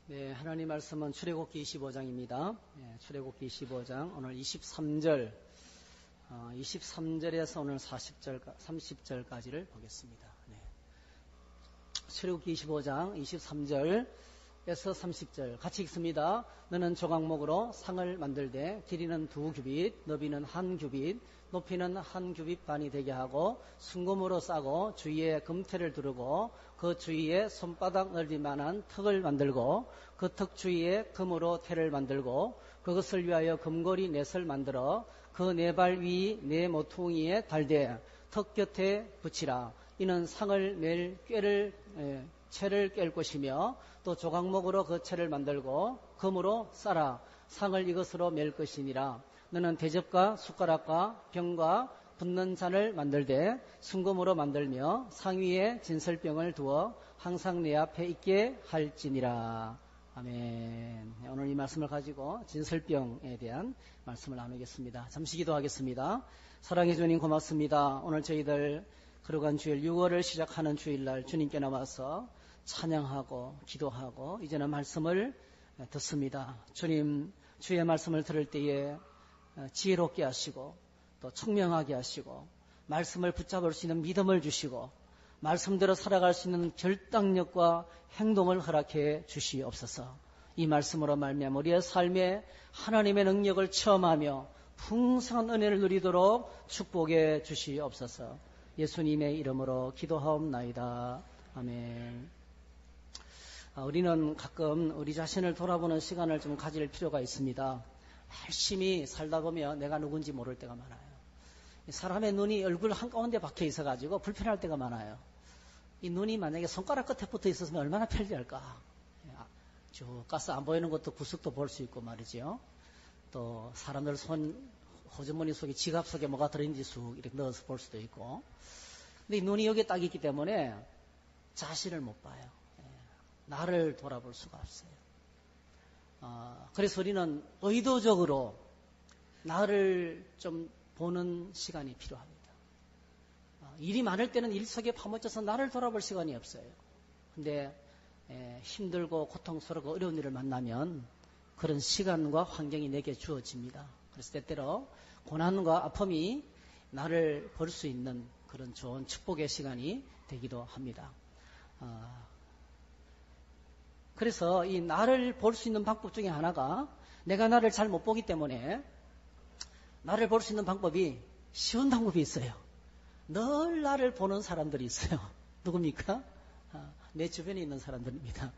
네, 하나님 말씀은 출애굽기 25장입니다. 출애굽기 25장 오늘 23절, 23절에서 오늘 30절까지를 보겠습니다. 출애굽기 25장 23절에서 30절 같이 읽습니다. 너는 조각목으로 상을 만들되 길이는 2규빗, 너비는 1규빗, 높이는 1규빗 반이 되게 하고 순금으로 싸고 주위에 금테를 두르고 그 주위에 손바닥 넓이만한 턱을 만들고 그 턱 주위에 금으로 테를 만들고 그것을 위하여 금고리 넷을 만들어 그 네 발 위 네 모퉁이에 달되 턱 곁에 붙이라. 이는 상을 맬 채를 깰 것이며 또 조각목으로 그 채를 만들고 금으로 싸라. 상을 이것으로 맬 것이니라. 너는 대접과 숟가락과 병과 붓는 잔을 만들되 순금으로 만들며 상 위에 진설병을 두어 항상 내 앞에 있게 할지니라. 아멘. 오늘 이 말씀을 가지고 진설병에 대한 말씀을 나누겠습니다. 잠시 기도하겠습니다. 사랑해 주님 고맙습니다. 오늘 저희들 거룩한 주일 6월을 시작하는 주일날 주님께 나와서 찬양하고 기도하고 이제는 말씀을 듣습니다. 주님, 주의 말씀을 들을 때에 지혜롭게 하시고 또 청명하게 하시고 말씀을 붙잡을 수 있는 믿음을 주시고 말씀대로 살아갈 수 있는 결단력과 행동을 허락해 주시옵소서. 이 말씀으로 말미암아 우리의 삶에 하나님의 능력을 체험하며 풍성한 은혜를 누리도록 축복해 주시옵소서. 예수님의 이름으로 기도하옵나이다. 아멘. 우리는 가끔 우리 자신을 돌아보는 시간을 좀 가질 필요가 있습니다. 열심히 살다 보면 내가 누군지 모를 때가 많아요. 사람의 눈이 얼굴 한가운데 박혀 있어가지고 불편할 때가 많아요. 이 눈이 만약에 손가락 끝에 붙어 있었으면 얼마나 편리할까. 쭉 가서 안 보이는 것도 구석도 볼 수 있고 말이죠. 또 사람들 손 호주머니 속에 지갑 속에 뭐가 들어있는지 쑥 이렇게 넣어서 볼 수도 있고. 근데 이 눈이 여기에 딱 있기 때문에 자신을 못 봐요. 나를 돌아볼 수가 없어요. 그래서 우리는 의도적으로 나를 좀 보는 시간이 필요합니다. 일이 많을 때는 일 속에 파묻혀서 나를 돌아볼 시간이 없어요. 근데 힘들고 고통스럽고 어려운 일을 만나면 그런 시간과 환경이 내게 주어집니다. 그래서 때때로 고난과 아픔이 나를 볼 수 있는 그런 좋은 축복의 시간이 되기도 합니다. 그래서 이 나를 볼 수 있는 방법 중에 하나가 내가 나를 잘 못 보기 때문에 나를 볼 수 있는 방법이 쉬운 방법이 있어요. 늘 나를 보는 사람들이 있어요. 누굽니까? 내 주변에 있는 사람들입니다.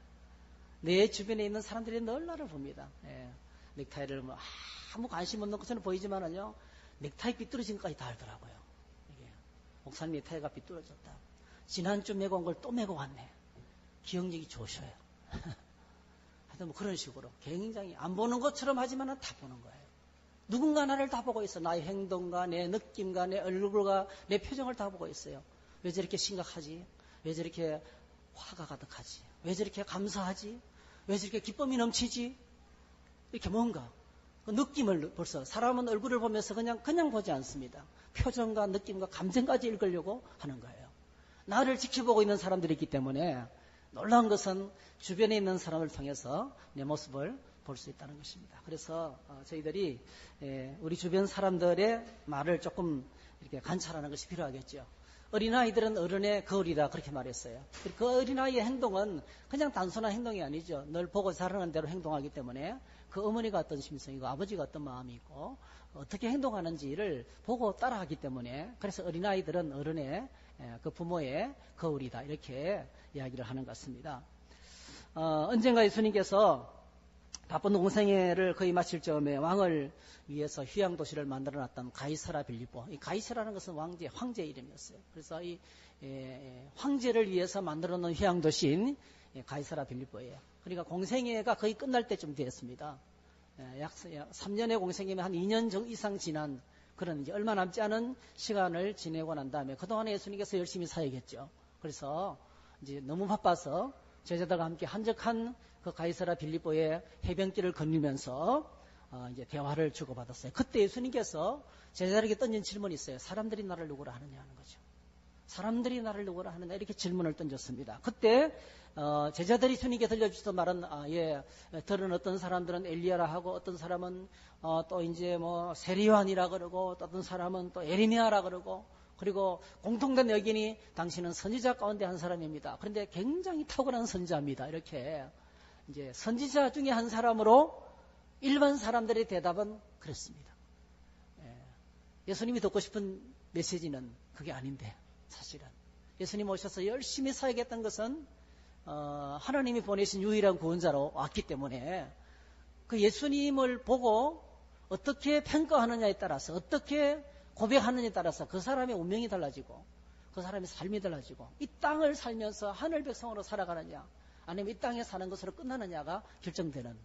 내 주변에 있는 사람들이 늘 나를 봅니다. 넥타이를 뭐 아무 관심 없는 것처럼 보이지만은요, 넥타이 삐뚤어진 것까지 다 알더라고요. 목사님 넥타이가 삐뚤어졌다. 지난주 메고 온 걸 또 메고 왔네. 기억력이 좋으셔요. 하여튼 뭐 그런 식으로 굉장히 안 보는 것처럼 하지만은 다 보는 거예요. 누군가 나를 다 보고 있어. 나의 행동과 내 느낌과 내 얼굴과 내 표정을 다 보고 있어요. 왜 저렇게 심각하지? 왜 저렇게 화가 가득하지? 왜 저렇게 감사하지? 왜 저렇게 기쁨이 넘치지? 이렇게 뭔가 그 느낌을 벌써 사람은 얼굴을 보면서 그냥 보지 않습니다. 표정과 느낌과 감정까지 읽으려고 하는 거예요. 나를 지켜보고 있는 사람들이 있기 때문에 놀라운 것은 주변에 있는 사람을 통해서 내 모습을 볼 수 있다는 것입니다. 그래서 저희들이 우리 주변 사람들의 말을 조금 이렇게 관찰하는 것이 필요하겠죠. 어린아이들은 어른의 거울이다 그렇게 말했어요. 그 어린아이의 행동은 그냥 단순한 행동이 아니죠. 늘 보고 자라는 대로 행동하기 때문에 그 어머니가 어떤 심성이고 아버지가 어떤 마음이 있고 어떻게 행동하는지를 보고 따라하기 때문에 그래서 어린아이들은 어른의 그 부모의 거울이다 이렇게 이야기를 하는 것 같습니다. 언젠가 예수님께서 바쁜 공생애를 거의 마칠 즈음에 왕을 위해서 휴양도시를 만들어놨던 가이사라 빌립보. 이 가이사라는 것은 황제 이름이었어요. 그래서 이 황제를 위해서 만들어놓은 휴양도시인 가이사라 빌립보예요. 그러니까 공생애가 거의 끝날 때쯤 되었습니다. 약 3년의 공생애면 한 2년 이상 지난 그런 이제 얼마 남지 않은 시간을 지내고 난 다음에 그동안에 예수님께서 열심히 사역했죠. 그래서 이제 너무 바빠서 제자들과 함께 한적한 그 가이사라 빌립보의 해변길을 거니면서 이제 대화를 주고받았어요. 그때 예수님께서 제자들에게 던진 질문이 있어요. 사람들이 나를 누구라 하느냐 하는 거죠. 사람들이 나를 누구라 하느냐 이렇게 질문을 던졌습니다. 그때 제자들이 주님께 들려주시던 말은 들은 어떤 사람들은 엘리야라 하고 어떤 사람은 또 이제 뭐 세리요한이라 그러고 또 어떤 사람은 또 에리미야라 그러고 그리고 공통된 의견이 당신은 선지자 가운데 한 사람입니다. 그런데 굉장히 탁월한 선지자입니다. 이렇게 이제 선지자 중에 한 사람으로 일반 사람들의 대답은 그렇습니다. 예수님이 듣고 싶은 메시지는 그게 아닌데 사실은 예수님 오셔서 열심히 사역했던 것은 하나님이 보내신 유일한 구원자로 왔기 때문에 그 예수님을 보고 어떻게 평가하느냐에 따라서 어떻게 고백하느냐에 따라서 그 사람의 운명이 달라지고 그 사람의 삶이 달라지고 이 땅을 살면서 하늘 백성으로 살아가느냐 아니면 이 땅에 사는 것으로 끝나느냐가 결정되는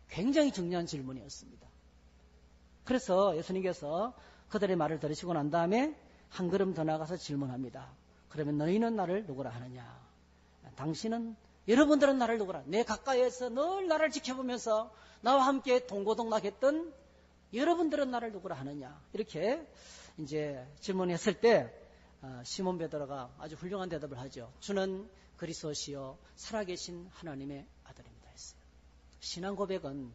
굉장히 중요한 질문이었습니다. 그래서 예수님께서 그들의 말을 들으시고 난 다음에 한 걸음 더 나가서 질문합니다. 그러면 너희는 나를 누구라 하느냐? 당신은 여러분들은 나를 누구라? 내 가까이에서 늘 나를 지켜보면서 나와 함께 동고동락했던 여러분들은 나를 누구라 하느냐? 이렇게 이제 질문했을 때 시몬 베드로가 아주 훌륭한 대답을 하죠. 주는 그리스도시요 살아계신 하나님의 아들입니다 했어요. 신앙 고백은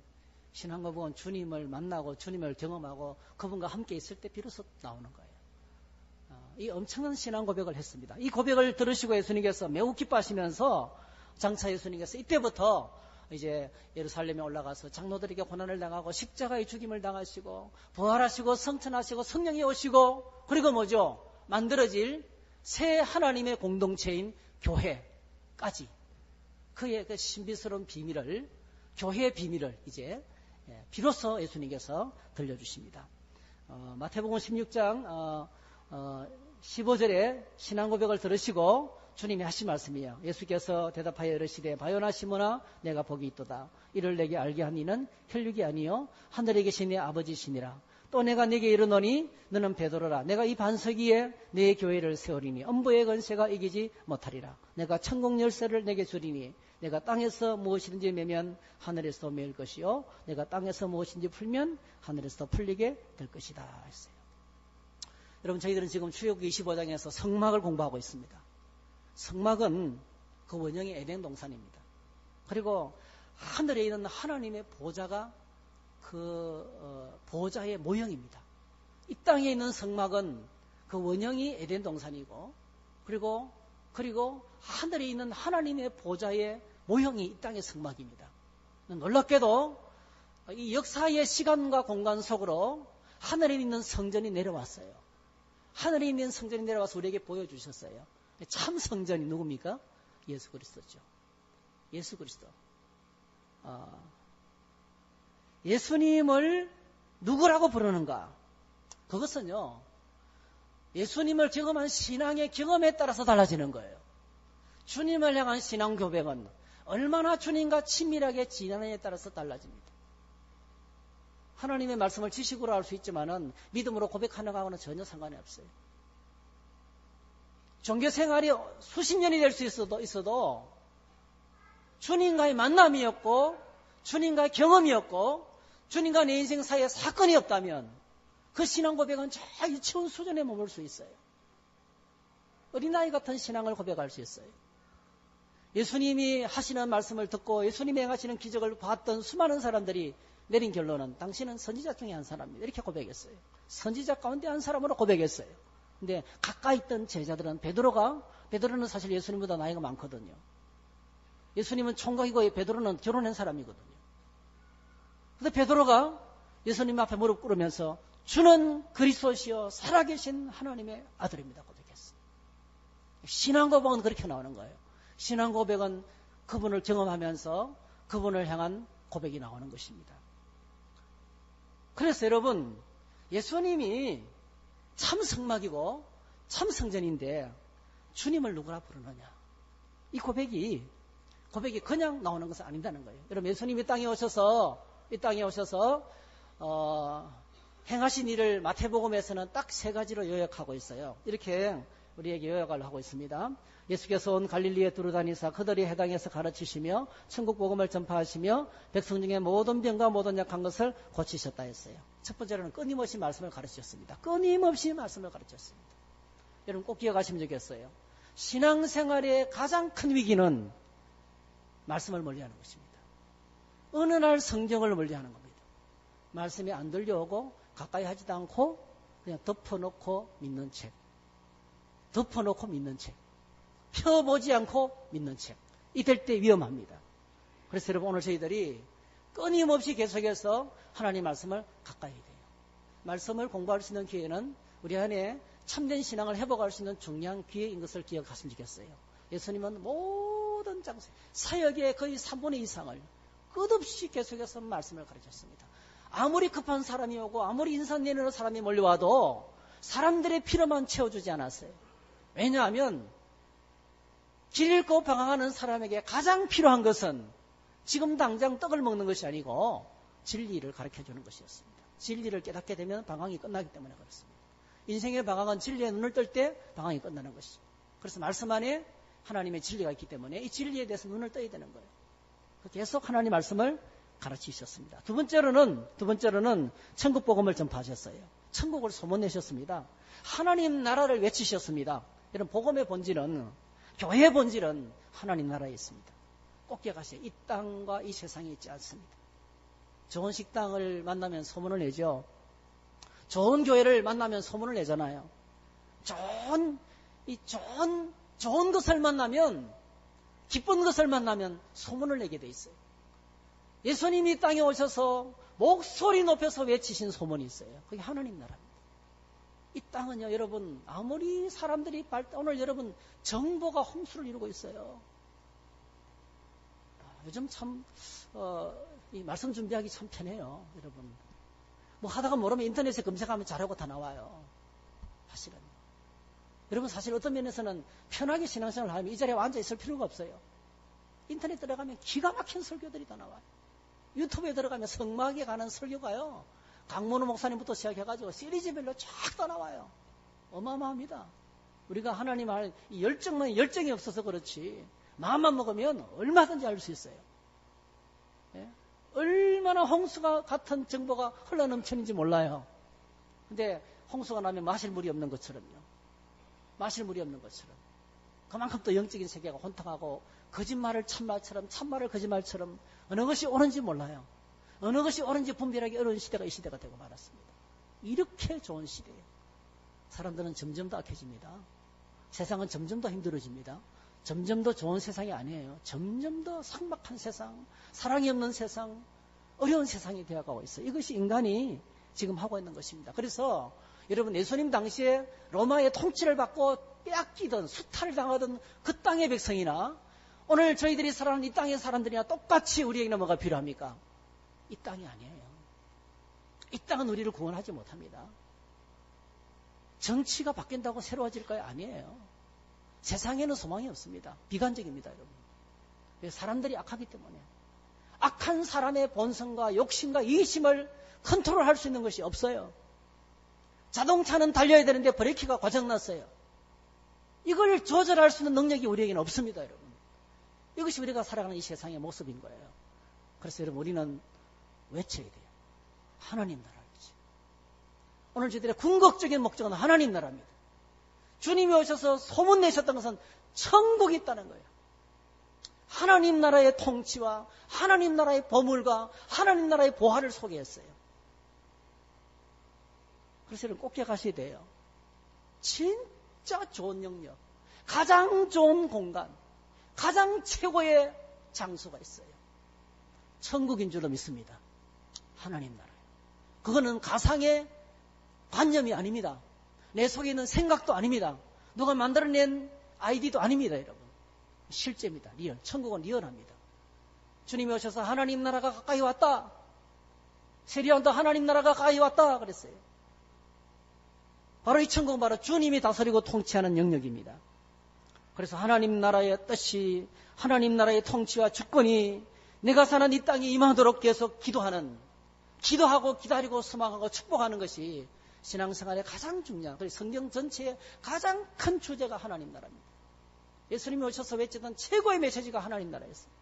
주님을 만나고 주님을 경험하고 그분과 함께 있을 때 비로소 나오는 거예요. 이 엄청난 신앙 고백을 했습니다. 이 고백을 들으시고 예수님께서 매우 기뻐하시면서 장차 예수님께서 이때부터 이제 예루살렘에 올라가서 장로들에게 고난을 당하고 십자가의 죽임을 당하시고 부활하시고 성천하시고 성령이 오시고 그리고 뭐죠? 만들어질 새 하나님의 공동체인 교회까지 그의 그 신비스러운 비밀을 교회의 비밀을 이제 비로소 예수님께서 들려주십니다. 마태복음 16장 15절에 신앙 고백을 들으시고 주님이 하신 말씀이에요. 예수께서 대답하여 이르시되 바요나 시몬아 내가 복이 있도다. 이를 내게 알게 한 이는 혈육이 아니요 하늘에 계신 내 아버지시니라. 또 내가 네게 이르노니 너는 베드로라. 내가 이 반석 위에 내 교회를 세우리니 엄부의 권세가 이기지 못하리라. 내가 천국 열쇠를 내게 주리니 내가 땅에서 무엇이든지 매면 하늘에서 매일 것이요 내가 땅에서 무엇인지 풀면 하늘에서 풀리게 될 것이다 했어요. 여러분 저희들은 지금 출애굽기 25장에서 성막을 공부하고 있습니다. 성막은 그 원형이 에덴 동산입니다. 그리고 하늘에 있는 하나님의 보좌가 그 보좌의 모형입니다. 이 땅에 있는 성막은 그 원형이 에덴 동산이고 그리고 하늘에 있는 하나님의 보좌의 모형이 이 땅의 성막입니다. 놀랍게도 이 역사의 시간과 공간 속으로 하늘에 있는 성전이 내려왔어요. 하늘에 있는 성전이 내려와서 우리에게 보여주셨어요. 참 성전이 누굽니까? 예수 그리스도죠. 예수 그리스도. 예수님을 누구라고 부르는가? 그것은요, 예수님을 경험한 신앙의 경험에 따라서 달라지는 거예요. 주님을 향한 신앙 고백은 얼마나 주님과 친밀하게 지내느냐에 따라서 달라집니다. 하나님의 말씀을 지식으로 알 수 있지만은 믿음으로 고백하는 거하고는 전혀 상관이 없어요. 종교 생활이 수십 년이 될 수 있어도 주님과의 만남이었고 주님과의 경험이었고 주님과 내 인생 사이에 사건이 없다면 그 신앙 고백은 저 유치원 수준에 머물 수 있어요. 어린아이 같은 신앙을 고백할 수 있어요. 예수님이 하시는 말씀을 듣고 예수님이 행하시는 기적을 봤던 수많은 사람들이 내린 결론은 당신은 선지자 중에 한 사람입니다. 이렇게 고백했어요. 선지자 가운데 한 사람으로 고백했어요. 근데 가까이 있던 제자들은 베드로는 사실 예수님보다 나이가 많거든요. 예수님은 총각이고 베드로는 결혼한 사람이거든요. 그래서 베드로가 예수님 앞에 무릎 꿇으면서 주는 그리스도시요 살아계신 하나님의 아들입니다 고백했어요. 신앙 고백은 그렇게 나오는 거예요. 신앙 고백은 그분을 경험하면서 그분을 향한 고백이 나오는 것입니다. 그래서 여러분 예수님이 참 성막이고 참 성전인데 주님을 누구라 부르느냐? 이 고백이 그냥 나오는 것은 아닌다는 거예요. 여러분 예수님이 이 땅에 오셔서 행하신 일을 마태복음에서는 딱 세 가지로 요약하고 있어요. 이렇게 우리에게 요약을 하고 있습니다. 예수께서 온 갈릴리에 두루다니사 그들이 해당해서 가르치시며 천국 복음을 전파하시며 백성 중에 모든 병과 모든 약한 것을 고치셨다 했어요. 첫 번째로는 끊임없이 말씀을 가르치셨습니다. 끊임없이 말씀을 가르쳤습니다. 여러분 꼭 기억하시면 좋겠어요. 신앙생활의 가장 큰 위기는 말씀을 멀리하는 것입니다. 어느 날 성경을 멀리하는 겁니다. 말씀이 안 들려오고 가까이 하지도 않고 그냥 덮어놓고 믿는 책. 덮어놓고 믿는 책. 펴보지 않고 믿는 책. 이럴 때 위험합니다. 그래서 여러분 오늘 저희들이 끊임없이 계속해서 하나님 말씀을 가까이 해야 돼요. 말씀을 공부할 수 있는 기회는 우리 안에 참된 신앙을 회복할 수 있는 중요한 기회인 것을 기억하시면 좋겠어요. 예수님은 모든 장소, 사역의 거의 3분의 2 이상을 끝없이 계속해서 말씀을 가르쳤습니다. 아무리 급한 사람이 오고 아무리 인상 내리는 사람이 몰려와도 사람들의 필요만 채워주지 않았어요. 왜냐하면 길 잃고 방황하는 사람에게 가장 필요한 것은 지금 당장 떡을 먹는 것이 아니고 진리를 가르쳐주는 것이었습니다. 진리를 깨닫게 되면 방황이 끝나기 때문에 그렇습니다. 인생의 방황은 진리에 눈을 뜰 때 방황이 끝나는 것이죠. 그래서 말씀 안에 하나님의 진리가 있기 때문에 이 진리에 대해서 눈을 떠야 되는 거예요. 계속 하나님 말씀을 가르치셨습니다. 두 번째로는 천국 복음을 전파하셨어요. 천국을 소문내셨습니다. 하나님 나라를 외치셨습니다. 이런 복음의 본질은, 교회의 본질은 하나님 나라에 있습니다. 꼭 기억하세요. 이 땅과 이 세상에 있지 않습니다. 좋은 식당을 만나면 소문을 내죠. 좋은 교회를 만나면 소문을 내잖아요. 좋은 것을 만나면, 기쁜 것을 만나면 소문을 내게 돼 있어요. 예수님이 이 땅에 오셔서 목소리 높여서 외치신 소문이 있어요. 그게 하나님 나라입니다. 이 땅은요, 여러분, 아무리 사람들이 오늘 여러분 정보가 홍수를 이루고 있어요. 요즘 참 이 말씀 준비하기 참 편해요, 여러분. 뭐 하다가 모르면 인터넷에 검색하면 잘하고 다 나와요. 사실은. 여러분 사실 어떤 면에서는 편하게 신앙생활을 하면 이 자리에 앉아 있을 필요가 없어요. 인터넷 들어가면 기가 막힌 설교들이 다 나와요. 유튜브에 들어가면 성막에 관한 설교가요. 강문호 목사님부터 시작해가지고 시리즈별로 쫙 다 나와요. 어마어마합니다. 우리가 하나님 할 이 열정이 없어서 그렇지 마음만 먹으면 얼마든지 알 수 있어요. 예? 얼마나 홍수가 같은 정보가 흘러넘치는지 몰라요. 근데 홍수가 나면 마실 물이 없는 것처럼요. 마실 물이 없는 것처럼. 그만큼 또 영적인 세계가 혼탁하고 거짓말을 참말처럼 참말을 거짓말처럼 어느 것이 옳은지 몰라요. 어느 것이 옳은지 분별하기 어려운 시대가 이 시대가 되고 말았습니다. 이렇게 좋은 시대에 사람들은 점점 더 악해집니다. 세상은 점점 더 힘들어집니다. 점점 더 좋은 세상이 아니에요. 점점 더 삭막한 세상, 사랑이 없는 세상, 어려운 세상이 되어가고 있어요. 이것이 인간이 지금 하고 있는 것입니다. 그래서 여러분 예수님 당시에 로마의 통치를 받고 빼앗기던 수탈을 당하던 그 땅의 백성이나 오늘 저희들이 살아가는 이 땅의 사람들이나 똑같이 우리에게는 뭐가 필요합니까? 이 땅이 아니에요. 이 땅은 우리를 구원하지 못합니다. 정치가 바뀐다고 새로워질까요? 아니에요. 세상에는 소망이 없습니다. 비관적입니다, 여러분. 사람들이 악하기 때문에. 악한 사람의 본성과 욕심과 이기심을 컨트롤할 수 있는 것이 없어요. 자동차는 달려야 되는데 브레이크가 고장났어요. 이걸 조절할 수 있는 능력이 우리에게는 없습니다, 여러분. 이것이 우리가 살아가는 이 세상의 모습인 거예요. 그래서 여러분 우리는 외쳐야 돼요. 하나님 나라를. 오늘 저희들의 궁극적인 목적은 하나님 나라입니다. 주님이 오셔서 소문내셨던 것은 천국이 있다는 거예요. 하나님 나라의 통치와 하나님 나라의 보물과 하나님 나라의 보화를 소개했어요. 그래서 여러분 꼭 기억하셔야 돼요. 진짜 좋은 영역, 가장 좋은 공간, 가장 최고의 장소가 있어요. 천국인 줄로 믿습니다. 하나님 나라예요. 그거는 가상의 관념이 아닙니다. 내 속에 있는 생각도 아닙니다. 누가 만들어낸 아이디도 아닙니다, 여러분. 실제입니다. 리얼. 천국은 리얼합니다. 주님이 오셔서 하나님 나라가 가까이 왔다. 세리안도 하나님 나라가 가까이 왔다 그랬어요. 바로 이 천국은 바로 주님이 다스리고 통치하는 영역입니다. 그래서 하나님 나라의 뜻이, 하나님 나라의 통치와 주권이 내가 사는 이 땅에 임하도록 계속 기도하고 기다리고 소망하고 축복하는 것이 신앙생활의 가장 중요한, 그리고 성경 전체의 가장 큰 주제가 하나님 나라입니다. 예수님이 오셔서 외치던 최고의 메시지가 하나님 나라였습니다.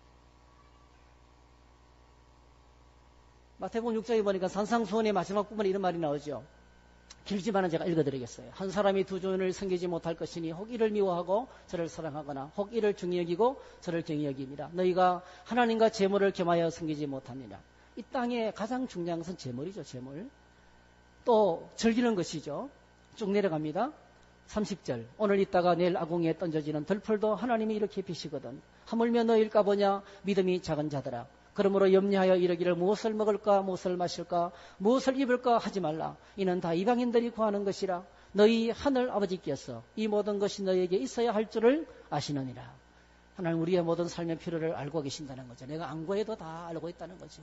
마태복음 6장에 보니까 산상수훈의 마지막 부분에 이런 말이 나오죠. 길지만은 제가 읽어드리겠어요. 한 사람이 두 주인을 섬기지 못할 것이니 혹 이를 미워하고 저를 사랑하거나 혹 이를 중히 여기고 저를 경히 여김이라. 너희가 하나님과 재물을 겸하여 섬기지 못하느냐. 이 땅에 가장 중요한 것은 재물이죠. 재물. 또 즐기는 것이죠. 쭉 내려갑니다. 30절. 오늘 있다가 내일 아궁이에 던져지는 들풀도 하나님이 이렇게 비시거든. 하물며 너희일까 보냐. 믿음이 작은 자들아. 그러므로 염려하여 이르기를 무엇을 먹을까 무엇을 마실까 무엇을 입을까 하지 말라. 이는 다 이방인들이 구하는 것이라. 너희 하늘 아버지께서 이 모든 것이 너희에게 있어야 할 줄을 아시느니라. 하나님 우리의 모든 삶의 필요를 알고 계신다는 거죠. 내가 안 구해도 다 알고 있다는 거죠.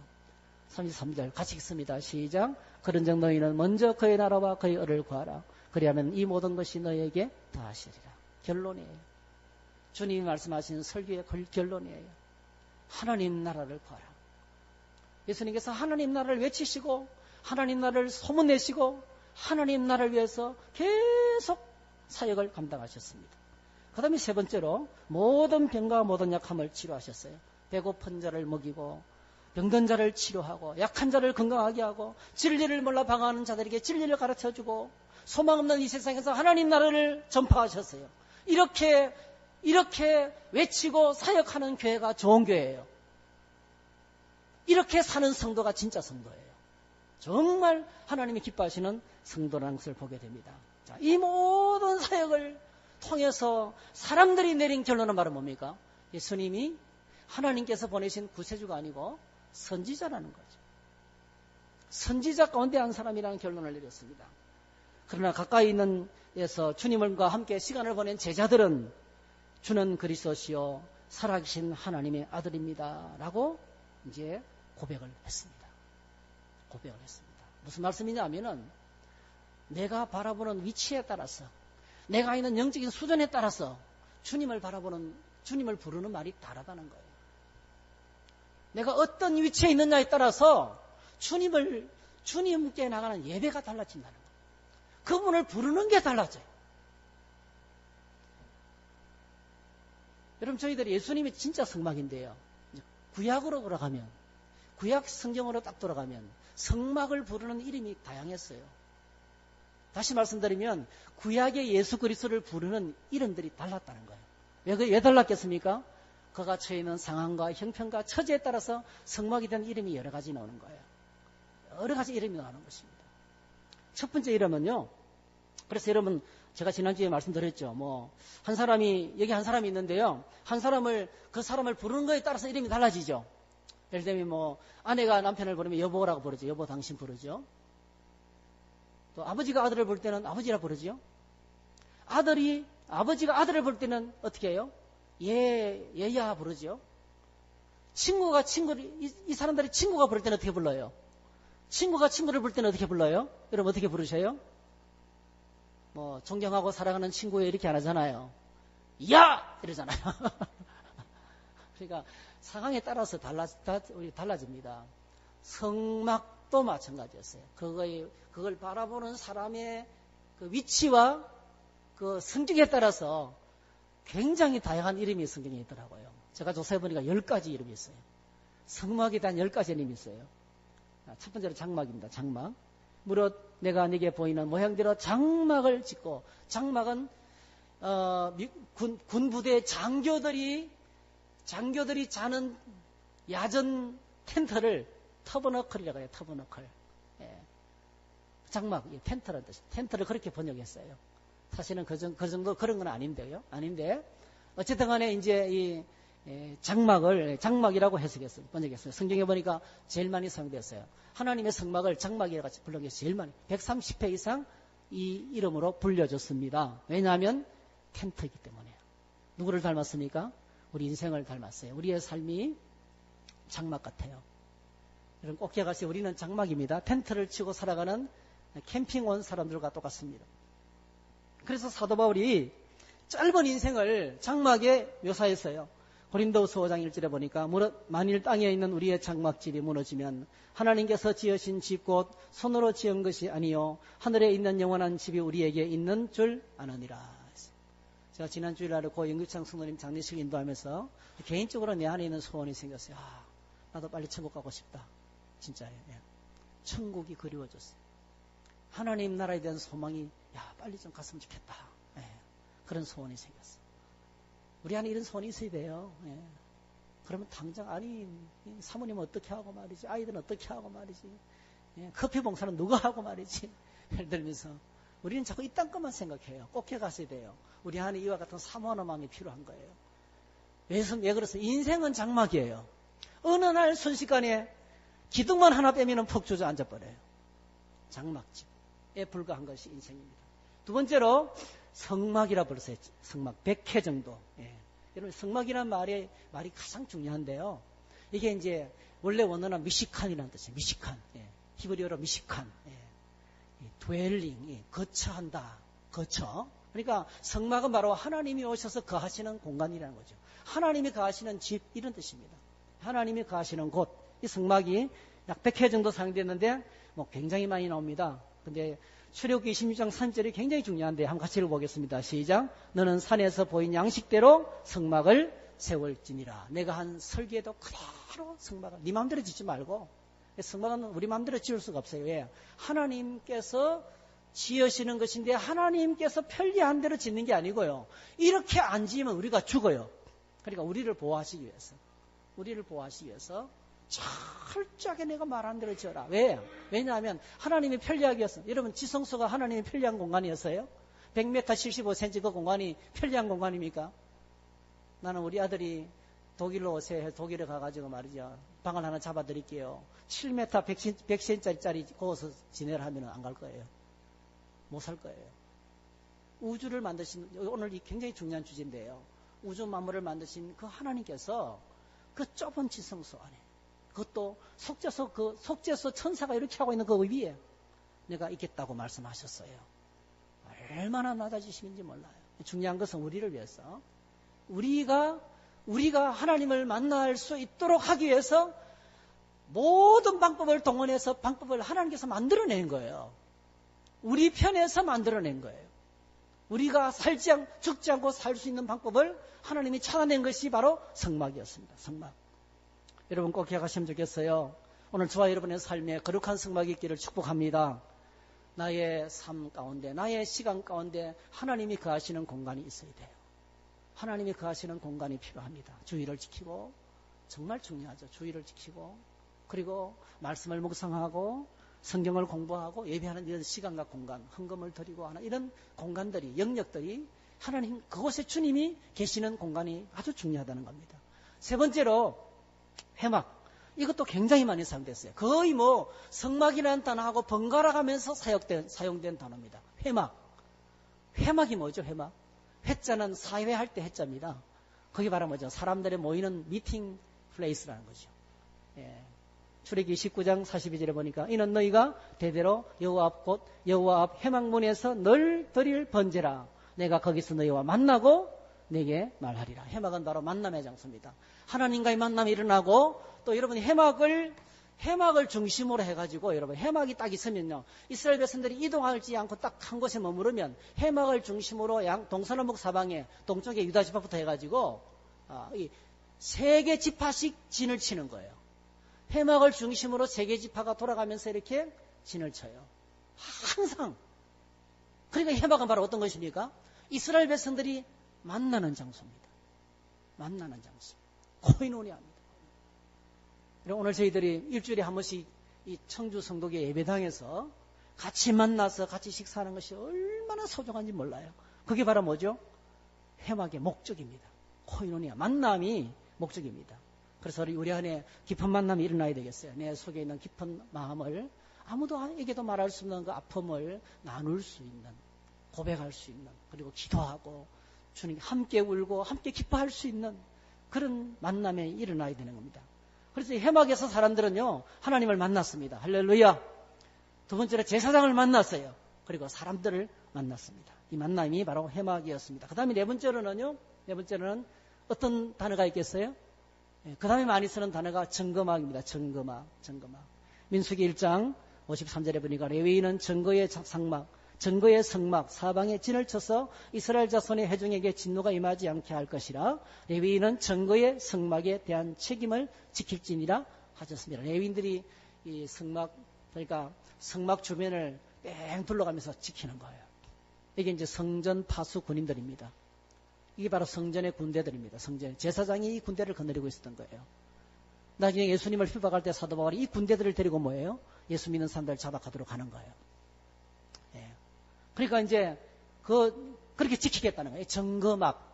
33절 같이 읽습니다. 시작. 그런즉 너희는 먼저 그의 나라와 그의 의를 구하라. 그리하면 이 모든 것이 너희에게 다하시리라. 결론이에요. 주님이 말씀하신 설교의 결론이에요. 하나님 나라를 구하라. 예수님께서 하나님 나라를 외치시고 하나님 나라를 소문내시고 하나님 나라를 위해서 계속 사역을 감당하셨습니다. 그 다음에 세 번째로 모든 병과 모든 약함을 치료하셨어요. 배고픈 자를 먹이고 병든 자를 치료하고 약한 자를 건강하게 하고 진리를 몰라 방황하는 자들에게 진리를 가르쳐주고 소망 없는 이 세상에서 하나님 나라를 전파하셨어요. 이렇게 외치고 사역하는 교회가 좋은 교회예요. 이렇게 사는 성도가 진짜 성도예요. 정말 하나님이 기뻐하시는 성도라는 것을 보게 됩니다. 자, 이 모든 사역을 통해서 사람들이 내린 결론은 바로 뭡니까? 예수님이 하나님께서 보내신 구세주가 아니고 선지자라는 거죠. 선지자 가운데 한 사람이라는 결론을 내렸습니다. 그러나 가까이 있는 데서 주님과 함께 시간을 보낸 제자들은 주는 그리스도시요 살아계신 하나님의 아들입니다. 라고 이제 고백을 했습니다. 고백을 했습니다. 무슨 말씀이냐 하면은 내가 바라보는 위치에 따라서 내가 있는 영적인 수준에 따라서 주님을 부르는 말이 다르다는 거예요. 내가 어떤 위치에 있느냐에 따라서 주님께 나가는 예배가 달라진다는 거예요. 그분을 부르는 게 달라져요. 여러분 저희들이 예수님이 진짜 성막인데요. 구약으로 돌아가면 구약 성경으로 딱 돌아가면 성막을 부르는 이름이 다양했어요. 다시 말씀드리면 구약의 예수 그리스도를 부르는 이름들이 달랐다는 거예요. 왜 달랐겠습니까? 그가 처해 있는 상황과 형편과 처지에 따라서 성막이 된 이름이 여러 가지 나오는 거예요. 여러 가지 이름이 나오는 것입니다. 첫 번째 이름은요. 그래서 여러분 제가 지난주에 말씀드렸죠. 여기 한 사람이 있는데요. 그 사람을 부르는 거에 따라서 이름이 달라지죠. 예를 들면 아내가 남편을 부르면 여보라고 부르죠. 여보 당신 부르죠. 또 아버지가 아들을 부를 때는 아버지라 부르죠. 아버지가 아들을 부를 때는 어떻게 해요? 얘야 부르죠. 이 사람들이 친구가 부를 때는 어떻게 불러요? 친구가 친구를 부를 때는 어떻게 불러요? 여러분 어떻게 부르셔요? 존경하고 사랑하는 친구에 이렇게 안 하잖아요. 야! 이러잖아요. 그러니까 상황에 따라서 달라집니다. 성막도 마찬가지였어요. 그걸 바라보는 사람의 그 위치와 그 성격에 따라서 굉장히 다양한 이름이 성경에 있더라고요. 제가 조사해보니까 10가지 이름이 있어요. 성막에 대한 10가지 이름이 있어요. 첫 번째로 장막입니다. 장막. 무릇 내가 네게 보이는 모형대로 장막을 짓고, 장막은 군부대 장교들이 자는 야전 텐트를 터버너클이라고 해요. 터버너클. 예. 장막, 텐트라는 뜻이에요. 텐트를 그렇게 번역했어요. 사실은 그 정도 그런 건 아닌데요. 어쨌든 간에 이제 이 장막이라고 번역했어요. 성경에 보니까 제일 많이 사용됐어요. 하나님의 성막을 장막이라고 같이 불러서 제일 많이 130회 이상 이 이름으로 불려졌습니다. 왜냐하면 텐트이기 때문에. 누구를 닮았습니까? 우리 인생을 닮았어요. 우리의 삶이 장막 같아요. 여러분 꼭 기억하세요. 우리는 장막입니다. 텐트를 치고 살아가는 캠핑 온 사람들과 똑같습니다. 그래서 사도 바울이 짧은 인생을 장막에 묘사했어요. 고린도후서 5장 1절에 보니까 만일 땅에 있는 우리의 장막집이 무너지면 하나님께서 지으신 집 곧 손으로 지은 것이 아니요 하늘에 있는 영원한 집이 우리에게 있는 줄 아느니라. 제가 지난 주일날에 고 영규창 성도님 장례식 인도하면서 개인적으로 내 안에 있는 소원이 생겼어요. 나도 빨리 천국 가고 싶다. 진짜예요. 천국이 그리워졌어요. 하나님 나라에 대한 소망이 빨리 좀 갔으면 좋겠다. 예, 그런 소원이 생겼어. 우리 안에 이런 소원이 있어야 돼요. 예. 그러면 당장 사모님은 어떻게 하고 말이지, 아이들은 어떻게 하고 말이지, 예, 커피 봉사는 누가 하고 말이지, 예를 들면서 우리는 자꾸 이딴 것만 생각해요. 꼭 해갔어야 돼요. 우리 안에 이와 같은 사모하는 마음이 필요한 거예요. 왜 그래서 인생은 장막이에요. 어느 날 순식간에 기둥만 하나 빼면 푹 주저앉아 버려요. 장막집에 불과한 것이 인생입니다. 두 번째로 성막이라 벌써 했죠. 성막 100회 정도. 예. 여러분 성막이라는 말이 가장 중요한데요. 이게 이제 원래 원어는 미시칸이라는 뜻이에요. 미시칸. 예. 히브리어로 미시칸. 예. 드웰링, 거처한다. 거처. 그러니까 성막은 바로 하나님이 오셔서 거하시는 공간이라는 거죠. 하나님이 거하시는 집 이런 뜻입니다. 하나님이 거하시는 곳. 이 성막이 약 100회 정도 사용됐는데 굉장히 많이 나옵니다. 근데 출애굽기 26장 3절이 굉장히 중요한데 한번 같이 읽어보겠습니다. 시작. 너는 산에서 보인 양식대로 성막을 세울지니라. 내가 한 설계도 그대로 성막을 네 마음대로 짓지 말고, 성막은 우리 마음대로 지을 수가 없어요. 왜? 하나님께서 지으시는 것인데 하나님께서 편리한 대로 짓는 게 아니고요. 이렇게 안 지으면 우리가 죽어요. 그러니까 우리를 보호하시기 위해서 철저하게 내가 말한 대로 지어라. 왜? 왜냐하면 하나님이 편리하기 위해서. 여러분 지성소가 하나님이 편리한 공간이었어요? 100m 75cm 그 공간이 편리한 공간입니까? 나는 우리 아들이 독일로 오세요. 독일에 가가지고 말이죠. 방을 하나 잡아드릴게요. 7m 100cm짜리 거기서 지내라 하면 안 갈 거예요. 못 살 거예요. 우주를 만드신, 오늘 이 굉장히 중요한 주제인데요. 우주 만물을 만드신 그 하나님께서 그 좁은 지성소 안에, 그것도 속죄소 천사가 이렇게 하고 있는 그 위에 내가 있겠다고 말씀하셨어요. 얼마나 낮아지시는지 몰라요. 중요한 것은 우리를 위해서, 우리가 하나님을 만날 수 있도록 하기 위해서 모든 방법을 동원해서 방법을 하나님께서 만들어낸 거예요. 우리 편에서 만들어낸 거예요. 우리가 죽지 않고 살 수 있는 방법을 하나님이 찾아낸 것이 바로 성막이었습니다. 성막. 여러분 꼭 기억하시면 좋겠어요. 오늘 저와 여러분의 삶에 거룩한 성막이 있기를 축복합니다. 나의 삶 가운데, 나의 시간 가운데 하나님이 거하시는 공간이 있어야 돼요. 하나님이 거하시는 공간이 필요합니다. 주의를 지키고, 정말 중요하죠. 주의를 지키고, 그리고 말씀을 묵상하고 성경을 공부하고 예배하는 이런 시간과 공간, 헌금을 드리고 하는 이런 공간들이, 영역들이 하나님, 그곳에 주님이 계시는 공간이 아주 중요하다는 겁니다. 세 번째로 회막. 이것도 굉장히 많이 사용됐어요. 거의 성막이라는 단어하고 번갈아 가면서 사용된 단어입니다. 회막. 회막이 뭐죠? 회막. 회자는 사회할 때 회자입니다. 그게 바로 뭐죠? 사람들이 모이는 미팅 플레이스라는 거죠. 예. 출애굽기 19장 42절에 보니까 이는 너희가 대대로 여호와 앞 곧 여호와 앞 회막문에서 늘 드릴 번제라. 내가 거기서 너희와 만나고 내게 말하리라. 회막은 바로 만남의 장소입니다. 하나님과의 만남이 일어나고, 또 여러분이 해막을 중심으로 해가지고, 여러분 해막이 딱 있으면요, 이스라엘 백성들이 이동하지 않고 딱 한 곳에 머무르면 해막을 중심으로 동서남북 사방에 동쪽에 유다 지파부터 해가지고 이 세 개 지파씩 진을 치는 거예요. 해막을 중심으로 세 개 지파가 돌아가면서 이렇게 진을 쳐요. 항상. 그러니까 해막은 바로 어떤 것입니까? 이스라엘 백성들이 만나는 장소입니다. 만나는 장소. 코이노니아입니다. 오늘 저희들이 일주일에 한 번씩 이 청주 성도교 예배당에서 같이 만나서 같이 식사하는 것이 얼마나 소중한지 몰라요. 그게 바로 뭐죠? 회막의 목적입니다. 코이노니아, 만남이 목적입니다. 그래서 우리 안에 깊은 만남이 일어나야 되겠어요. 내 속에 있는 깊은 마음을, 아무도에게도 말할 수 없는 그 아픔을 나눌 수 있는, 고백할 수 있는, 그리고 기도하고 주님 함께 울고 함께 기뻐할 수 있는 그런 만남이 일어나야 되는 겁니다. 그래서 해막에서 사람들은요, 하나님을 만났습니다. 할렐루야. 두 번째로 제사장을 만났어요. 그리고 사람들을 만났습니다. 이 만남이 바로 해막이었습니다. 그 다음에 네 번째로는 어떤 단어가 있겠어요? 그 다음에 많이 쓰는 단어가 정거막입니다. 정거막. 민수기 1장 53절에 보니까 레위인은 정거의 성막 사방에 진을 쳐서 이스라엘 자손의 회중에게 진노가 임하지 않게 할 것이라. 레위인은 정거의 성막에 대한 책임을 지킬지니라 하셨습니다. 레위인들이 이 성막, 그러니까 성막 주변을 뺑 둘러가면서 지키는 거예요. 이게 이제 성전 파수 군인들입니다. 이게 바로 성전의 군대들입니다. 성전 제사장이 이 군대를 거느리고 있었던 거예요. 나중에 예수님을 핍박할 때 사도 바울이 이 군대들을 데리고 뭐예요? 예수 믿는 사람들을 잡아가도록 하는 거예요. 예. 그러니까 이제 그렇게 지키겠다는 거예요. 증거막.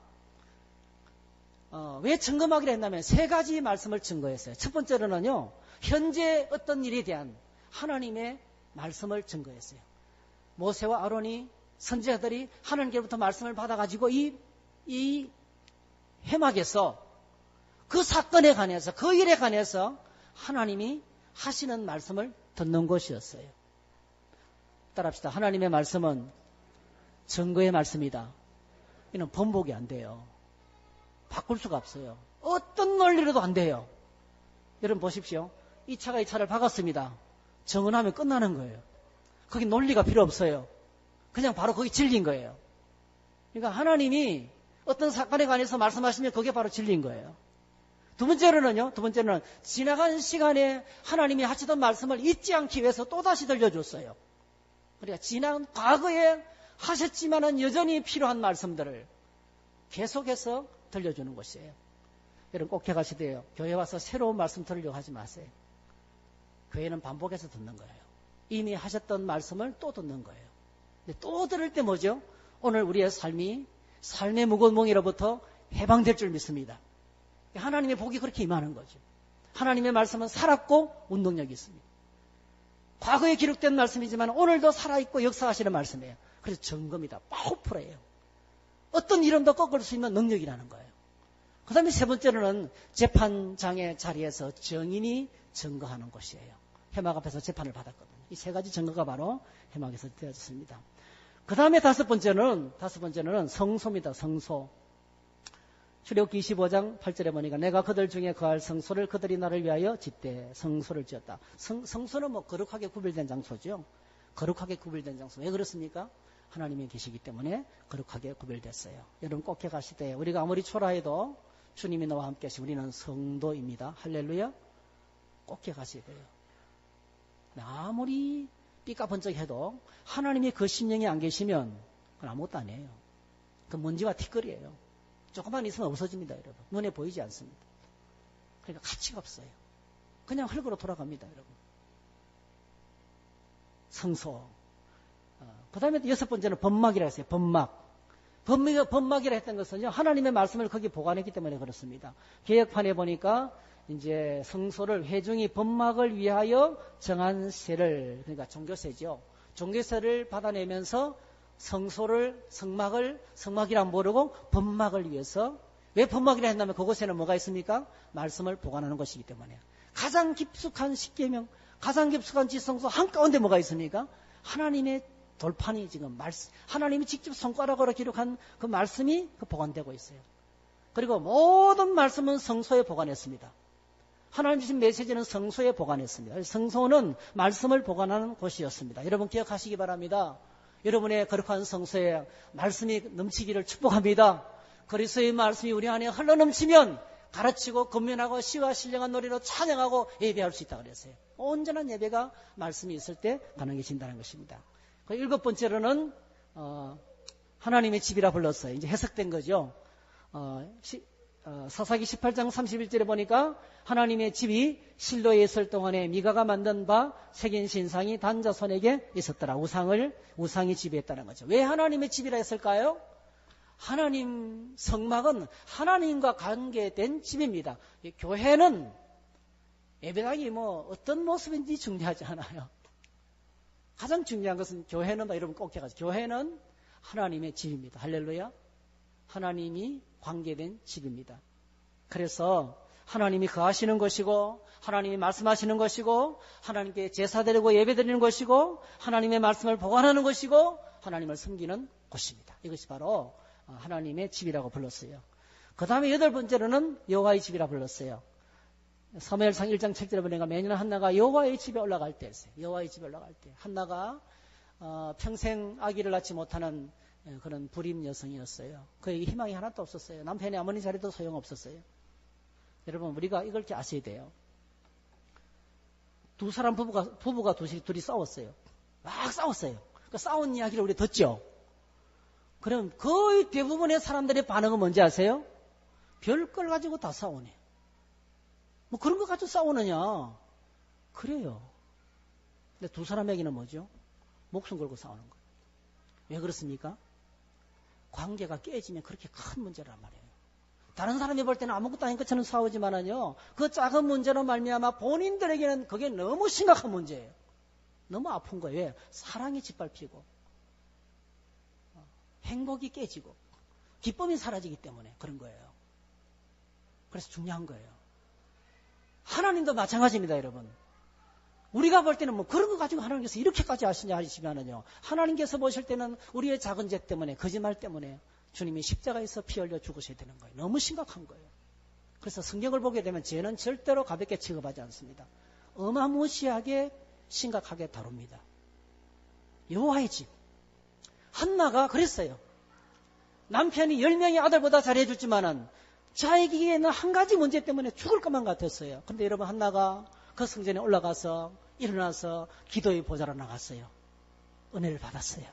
왜 증거막이라 했냐면 세 가지 말씀을 증거했어요. 첫 번째로는요, 현재 어떤 일에 대한 하나님의 말씀을 증거했어요. 모세와 아론이 선지자들이 하나님께로부터 말씀을 받아가지고 이 회막에서 그 사건에 관해서 그 일에 관해서 하나님이 하시는 말씀을 듣는 것이었어요. 따라합시다. 하나님의 말씀은 증거의 말씀이다. 이는 번복이 안 돼요. 바꿀 수가 없어요. 어떤 논리로도 안 돼요. 여러분 보십시오. 이 차가 이 차를 박았습니다. 정언하면 끝나는 거예요. 거기 논리가 필요 없어요. 그냥 바로 거기 진리인 거예요. 그러니까 하나님이 어떤 사건에 관해서 말씀하시면 그게 바로 진리인 거예요. 두 번째로는 지나간 시간에 하나님이 하시던 말씀을 잊지 않기 위해서 또다시 들려줬어요. 그러니까 지난 과거에 하셨지만은 여전히 필요한 말씀들을 계속해서 들려주는 것이에요. 여러분 꼭 기억하시되요. 교회 와서 새로운 말씀 들으려고 하지 마세요. 교회는 반복해서 듣는 거예요. 이미 하셨던 말씀을 또 듣는 거예요. 근데 또 들을 때 뭐죠? 오늘 우리의 삶의 무거운 몽이로부터 해방될 줄 믿습니다. 하나님의 복이 그렇게 임하는 거죠. 하나님의 말씀은 살았고 운동력이 있습니다. 과거에 기록된 말씀이지만 오늘도 살아있고 역사하시는 말씀이에요. 그래서 증거입니다. 파워풀해요. 어떤 이름도 꺾을 수 있는 능력이라는 거예요. 그 다음에 세 번째로는 재판장의 자리에서 정인이 증거하는 것이에요. 회막 앞에서 재판을 받았거든요. 이 세 가지 증거가 바로 회막에서 되어졌습니다. 그 다음에 다섯 번째는 성소입니다. 성소. 출애굽기 25장 8절에 보니까 내가 그들 중에 거할 성소를 그들이 나를 위하여 짓되 성소를 지었다. 성소는 뭐 거룩하게 구별된 장소죠. 거룩하게 구별된 장소. 왜 그렇습니까? 하나님이 계시기 때문에 거룩하게 구별됐어요. 여러분 꼭 기억하시되 우리가 아무리 초라해도 주님이 너와 함께 하시고 우리는 성도입니다. 할렐루야. 꼭 기억하셔야 돼요. 아무리 삐까번쩍해도 하나님이 그 심령이 안 계시면 그건 아무것도 아니에요. 그 먼지와 티끌이에요. 조금만 있으면 없어집니다. 여러분. 눈에 보이지 않습니다. 그러니까 가치가 없어요. 그냥 흙으로 돌아갑니다. 여러분. 성소. 그 다음에 여섯 번째는 번막이라 했어요. 번막이라 했던 것은요, 하나님의 말씀을 거기 보관했기 때문에 그렇습니다. 개혁판에 보니까 이제 성소를 회중이 번막을 위하여 정한 세를, 그러니까 종교세죠. 종교세를 받아내면서 성막이라 모르고 번막을 위해서, 왜 번막이라 했냐면 그곳에는 뭐가 있습니까? 말씀을 보관하는 것이기 때문에. 가장 깊숙한 십계명, 가장 깊숙한 지성소 한가운데 뭐가 있습니까? 하나님의 돌판이 지금 하나님이 직접 손가락으로 기록한 그 말씀이 보관되고 있어요. 그리고 모든 말씀은 성소에 보관했습니다. 하나님 주신 메시지는 성소에 보관했습니다. 성소는 말씀을 보관하는 곳이었습니다. 여러분 기억하시기 바랍니다. 여러분의 거룩한 성소에 말씀이 넘치기를 축복합니다. 그리스도의 말씀이 우리 안에 흘러넘치면 가르치고 권면하고 시와 신령한 노래로 찬양하고 예배할 수 있다고 그랬어요. 온전한 예배가 말씀이 있을 때 가능해진다는 것입니다. 일곱 번째로는 하나님의 집이라 불렀어요. 이제 해석된 거죠. 사사기 18장 31절에 보니까 하나님의 집이 실로에 있을 동안에 미가가 만든 바 새긴 신상이 단자 손에게 있었더라. 우상이 지배했다는 거죠. 왜 하나님의 집이라 했을까요? 하나님 성막은 하나님과 관계된 집입니다. 교회는 예배당이 어떤 모습인지 중요하지 않아요. 가장 중요한 것은 교회는 여러분 꼭 기억하세요. 교회는 하나님의 집입니다. 할렐루야. 하나님이 관계된 집입니다. 그래서 하나님이 거하시는 것이고 하나님이 말씀하시는 것이고 하나님께 제사 드리고 예배 드리는 것이고 하나님의 말씀을 보관하는 것이고 하나님을 섬기는 곳입니다. 이것이 바로 하나님의 집이라고 불렀어요. 그 다음에 여덟 번째로는 여호와의 집이라 불렀어요. 사무엘상 1장 7절에 보니까 매년 한나가 여호와의 집에 올라갈 때 한나가 평생 아기를 낳지 못하는 그런 불임 여성이었어요. 그에게 희망이 하나도 없었어요. 남편이 아무리 잘해도 소용없었어요. 여러분 우리가 이걸 아셔야 돼요. 두 사람 부부가 둘이 싸웠어요. 막 싸웠어요. 그 싸운 이야기를 우리 듣죠. 그럼 거의 대부분의 사람들의 반응은 뭔지 아세요? 별걸 가지고 다 싸우네. 뭐 그런 거 가지고 싸우느냐? 그래요. 근데 두 사람에게는 뭐죠? 목숨 걸고 싸우는 거예요. 왜 그렇습니까? 관계가 깨지면 그렇게 큰 문제란 말이에요. 다른 사람이 볼 때는 아무것도 아닌 것처럼 싸우지만은요, 그 작은 문제로 말미암아 본인들에게는 그게 너무 심각한 문제예요. 너무 아픈 거예요. 왜? 사랑이 짓밟히고, 행복이 깨지고, 기쁨이 사라지기 때문에 그런 거예요. 그래서 중요한 거예요. 하나님도 마찬가지입니다, 여러분. 우리가 볼 때는 뭐 그런 거 가지고 하나님께서 이렇게까지 하시냐 하시면은요, 하나님께서 보실 때는 우리의 작은 죄 때문에, 거짓말 때문에 주님이 십자가에서 피 흘려 죽으셔야 되는 거예요. 너무 심각한 거예요. 그래서 성경을 보게 되면 죄는 절대로 가볍게 취급하지 않습니다. 어마무시하게 심각하게 다룹니다. 여호와의 집. 한나가 그랬어요. 남편이 10명의 아들보다 잘해줬지만은 자기에게는 한 가지 문제 때문에 죽을 것만 같았어요. 그런데 여러분, 한나가 그 성전에 올라가서 일어나서 기도의 보좌로 나갔어요. 은혜를 받았어요.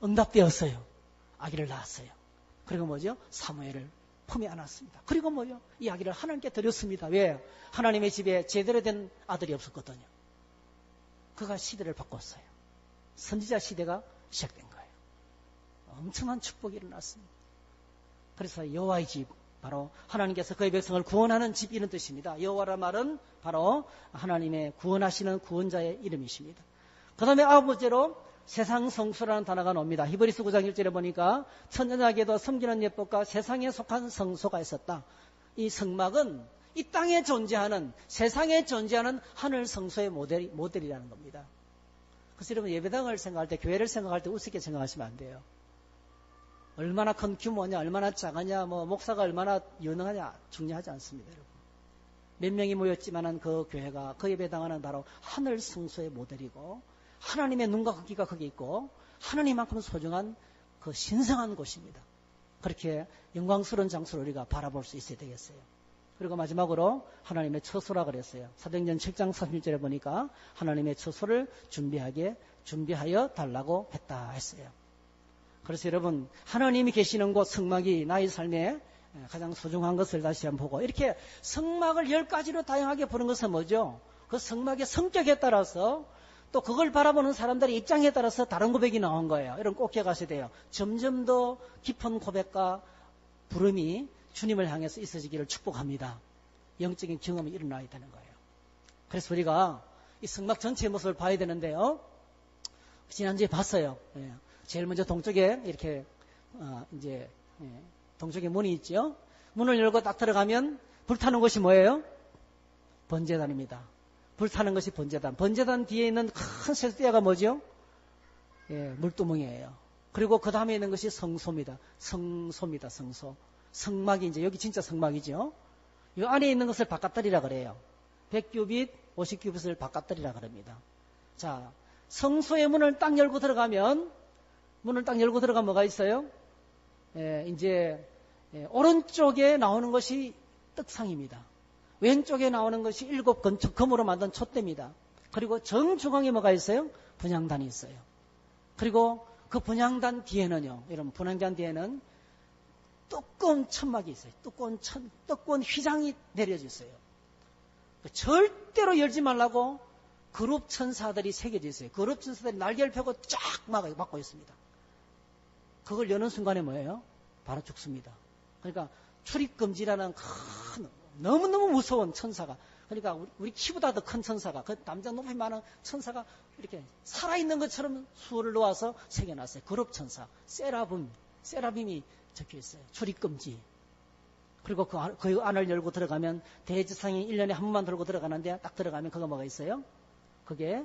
응답되었어요. 아기를 낳았어요. 그리고 뭐죠? 사무엘을 품에 안았습니다. 그리고 뭐요? 이 아기를 하나님께 드렸습니다. 왜? 하나님의 집에 제대로 된 아들이 없었거든요. 그가 시대를 바꿨어요. 선지자 시대가 시작된 거예요. 엄청난 축복이 일어났습니다. 그래서 여호와의 집, 바로 하나님께서 그의 백성을 구원하는 집, 이런 뜻입니다. 여호와라 말은 바로 하나님의 구원하시는 구원자의 이름이십니다. 그 다음에 아홉째로 세상 성소라는 단어가 나옵니다. 히브리서 9장 1절에 보니까 천연하게도 섬기는 예법과 세상에 속한 성소가 있었다. 이 성막은 이 땅에 존재하는, 세상에 존재하는 하늘 성소의 모델이라는 겁니다. 그래서 여러분, 예배당을 생각할 때, 교회를 생각할 때 우습게 생각하시면 안 돼요. 얼마나 큰 규모냐, 얼마나 작으냐, 뭐 목사가 얼마나 유능하냐 중요하지 않습니다, 여러분. 몇 명이 모였지만은 그 교회가, 그 예배당은 바로 하늘 성소의 모델이고, 하나님의 눈과 귀가 거기 있고, 하나님만큼 소중한 그 신성한 곳입니다. 그렇게 영광스러운 장소를 우리가 바라볼 수 있어야 되겠어요. 그리고 마지막으로 하나님의 처소라 그랬어요. 사도행전 7장 31절에 보니까 하나님의 처소를 준비하여 달라고 했다 했어요. 그래서 여러분, 하나님이 계시는 곳 성막이 나의 삶에 가장 소중한 것을 다시 한번 보고, 이렇게 성막을 10가지로 다양하게 보는 것은 뭐죠? 그 성막의 성격에 따라서, 또 그걸 바라보는 사람들의 입장에 따라서 다른 고백이 나온 거예요. 여러분 꼭 기억하셔야 돼요. 점점 더 깊은 고백과 부름이 주님을 향해서 있어지기를 축복합니다. 영적인 경험이 일어나야 되는 거예요. 그래서 우리가 이 성막 전체의 모습을 봐야 되는데요. 지난주에 봤어요. 제일 먼저 동쪽에 이렇게 동쪽에 문이 있죠. 문을 열고 딱 들어가면 불타는 곳이 뭐예요? 번제단입니다. 불타는 것이 번제단. 번제단 뒤에 있는 큰 쇠대가 뭐죠? 물두멍이에요. 그리고 그 다음에 있는 것이 성소입니다. 성소입니다. 성소. 성막이 이제 여기 진짜 성막이죠. 이 안에 있는 것을 바깥다리라 그래요. 100규빗, 50규빗을 바깥다리라 그럽니다. 자, 성소의 문을 딱 열고 들어가면 뭐가 있어요? 오른쪽에 나오는 것이 떡상입니다. 왼쪽에 나오는 것이 7 금으로 만든 촛대입니다. 그리고 정중앙에 뭐가 있어요? 분향단이 있어요. 그리고 그 분향단 뒤에는요, 여러분, 분향단 뒤에는 두꺼운 천막이 있어요. 두꺼운 휘장이 내려져 있어요. 절대로 열지 말라고 그룹 천사들이 새겨져 있어요. 그룹 천사들이 날개를 펴고 쫙 막고 있습니다. 그걸 여는 순간에 뭐예요? 바로 죽습니다. 그러니까 출입금지라는 큰, 너무너무 무서운 천사가, 그러니까 우리 키보다 더 큰 천사가, 그 남자 높이 많은 천사가 이렇게 살아있는 것처럼 수를 놓아서 새겨놨어요. 그룹 천사, 세라빔이 적혀 있어요. 출입금지. 그리고 그 안을 열고 들어가면 대지상이 1년에 한 번만 들고 들어가는데, 딱 들어가면 그거 뭐가 있어요? 그게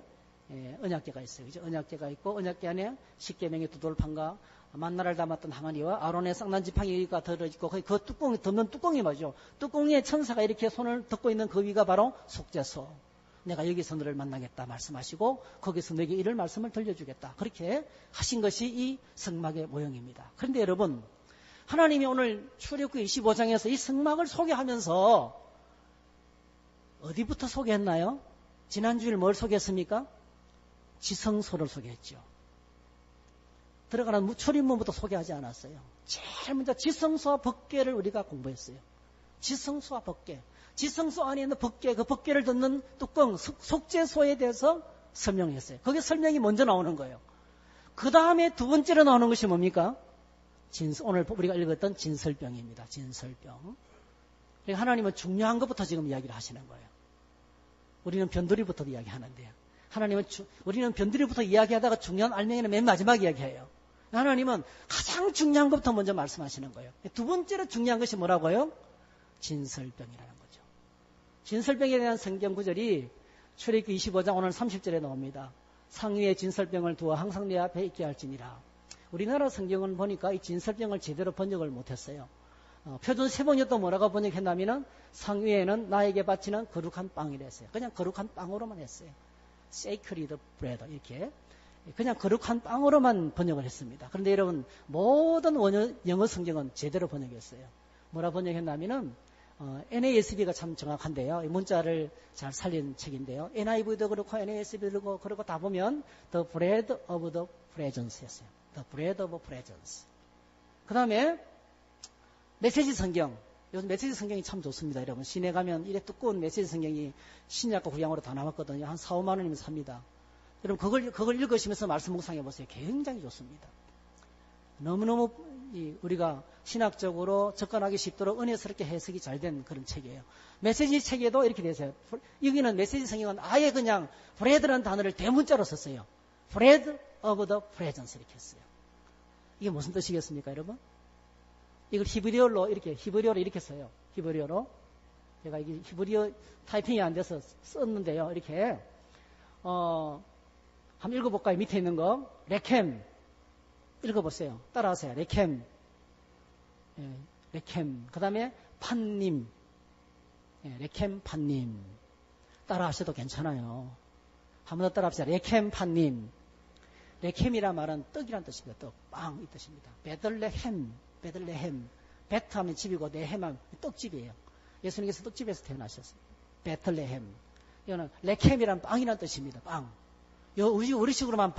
언약궤가 있어요. 그죠? 언약궤가 있고, 언약궤 안에 십계명의 두 돌판과 만나를 담았던 항아리와 아론의 쌍난 지팡이가 들어있고, 그 뚜껑이, 덮는 뚜껑이 뭐죠? 뚜껑에 천사가 이렇게 손을 덮고 있는 그 위가 바로 속죄소. 내가 여기서 너를 만나겠다 말씀하시고, 거기서 내게 이를 말씀을 들려주겠다. 그렇게 하신 것이 이 성막의 모형입니다. 그런데 여러분, 하나님이 오늘 출애굽기 25장에서 이 성막을 소개하면서 어디부터 소개했나요? 지난주에 뭘 소개했습니까? 지성소를 소개했죠. 들어가는 출입문부터 소개하지 않았어요. 제일 먼저 지성소와 법궤를 우리가 공부했어요. 지성소와 법궤. 지성소 안에 있는 법궤, 그 법궤를 듣는 뚜껑, 속죄소에 대해서 설명했어요. 거기 설명이 먼저 나오는 거예요. 그 다음에 두 번째로 나오는 것이 뭡니까? 오늘 우리가 읽었던 진설병입니다. 진설병. 그러니까 하나님은 중요한 것부터 지금 이야기를 하시는 거예요. 우리는 변두리부터 이야기하는데요. 우리는 변두리부터 이야기하다가 중요한 알맹이는 맨 마지막 이야기해요. 하나님은 가장 중요한 것부터 먼저 말씀하시는 거예요. 두 번째로 중요한 것이 뭐라고요? 진설병이라는 거죠. 진설병에 대한 성경 구절이 출애굽기 25장 오늘 30절에 나옵니다. 상위에 진설병을 두어 항상 내 앞에 있게 할지니라. 우리나라 성경은 보니까 이 진설병을 제대로 번역을 못했어요. 표준 세번역도 뭐라고 번역했냐면은 상위에는 나에게 바치는 거룩한 빵이랬어요. 그냥 거룩한 빵으로만 했어요. sacred bread 이렇게 그냥 거룩한 빵으로만 번역을 했습니다. 그런데 여러분 모든 영어 성경은 제대로 번역했어요. 뭐라 번역했냐면은 NASB가 참 정확한데요. 이 문자를 잘 살린 책인데요. NIV도 그렇고 NASB도 그렇고 다 보면 The Bread of the Presence였어요. The Bread of Presence. 그 다음에 메시지 성경. 요즘 메시지 성경이 참 좋습니다. 여러분 시내 가면 이래 두꺼운 메시지 성경이 신약과 구약으로 다 나왔거든요. 한 4, 5만 원이면 삽니다. 여러분 그걸 읽으시면서 말씀 묵상해 보세요. 굉장히 좋습니다. 너무너무 우리가 신학적으로 접근하기 쉽도록 은혜스럽게 해석이 잘 된 그런 책이에요. 메시지 책에도 이렇게 되어 있어요. 여기는 메시지 성경은 아예 그냥 브레드라는 단어를 대문자로 썼어요. Bread of the Presence 이렇게 했어요. 이게 무슨 뜻이겠습니까, 여러분? 이걸 히브리어로 이렇게 써요. 히브리어로. 제가 이게 히브리어 타이핑이 안 돼서 썼는데요. 이렇게 한번 읽어볼까요? 밑에 있는 거. 레켐. 읽어보세요. 따라하세요. 레켐. 예, 레켐. 그 다음에 판님. 예, 레켐 판님. 따라하셔도 괜찮아요. 한 번 더 따라합시다. 레켐 판님. 레켐이란 말은 떡이란 뜻입니다. 떡, 빵 이 뜻입니다. 베들레헴. 베트 하면 집이고 네헴 하면 떡집이에요. 예수님께서 떡집에서 태어나셨어요. 베틀레헴. 이거는 레켐이란 빵이란 뜻입니다. 빵. 우리식으로만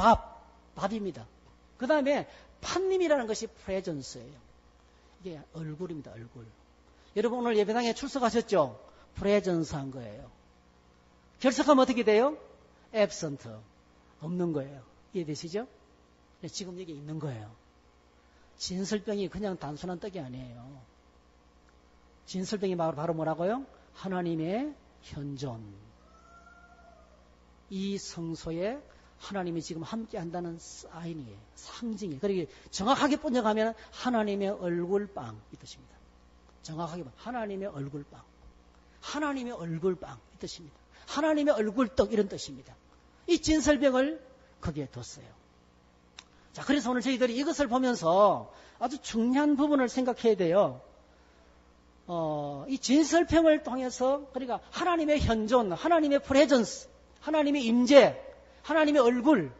밥입니다. 그 다음에 판님이라는 것이 프레전스예요. 이게 얼굴입니다. 얼굴. 여러분 오늘 예배당에 출석하셨죠? 프레전스 한 거예요. 결석하면 어떻게 돼요? absent. 없는 거예요. 이해되시죠? 지금 여기 있는 거예요. 진설병이 그냥 단순한 떡이 아니에요. 진설병이 바로 뭐라고요? 하나님의 현존. 이 성소에 하나님이 지금 함께 한다는 사인이에요. 상징이에요. 그리고 정확하게 번역하면 하나님의 얼굴빵 이 뜻입니다. 정확하게 보면 하나님의 얼굴빵. 하나님의 얼굴빵 이 뜻입니다. 하나님의 얼굴떡 이런 뜻입니다. 이 진설병을 거기에 뒀어요. 자, 그래서 오늘 저희들이 이것을 보면서 아주 중요한 부분을 생각해야 돼요. 이 진설병을 통해서 그러니까 하나님의 현존, 하나님의 프레전스, 하나님의 임재, 하나님의 얼굴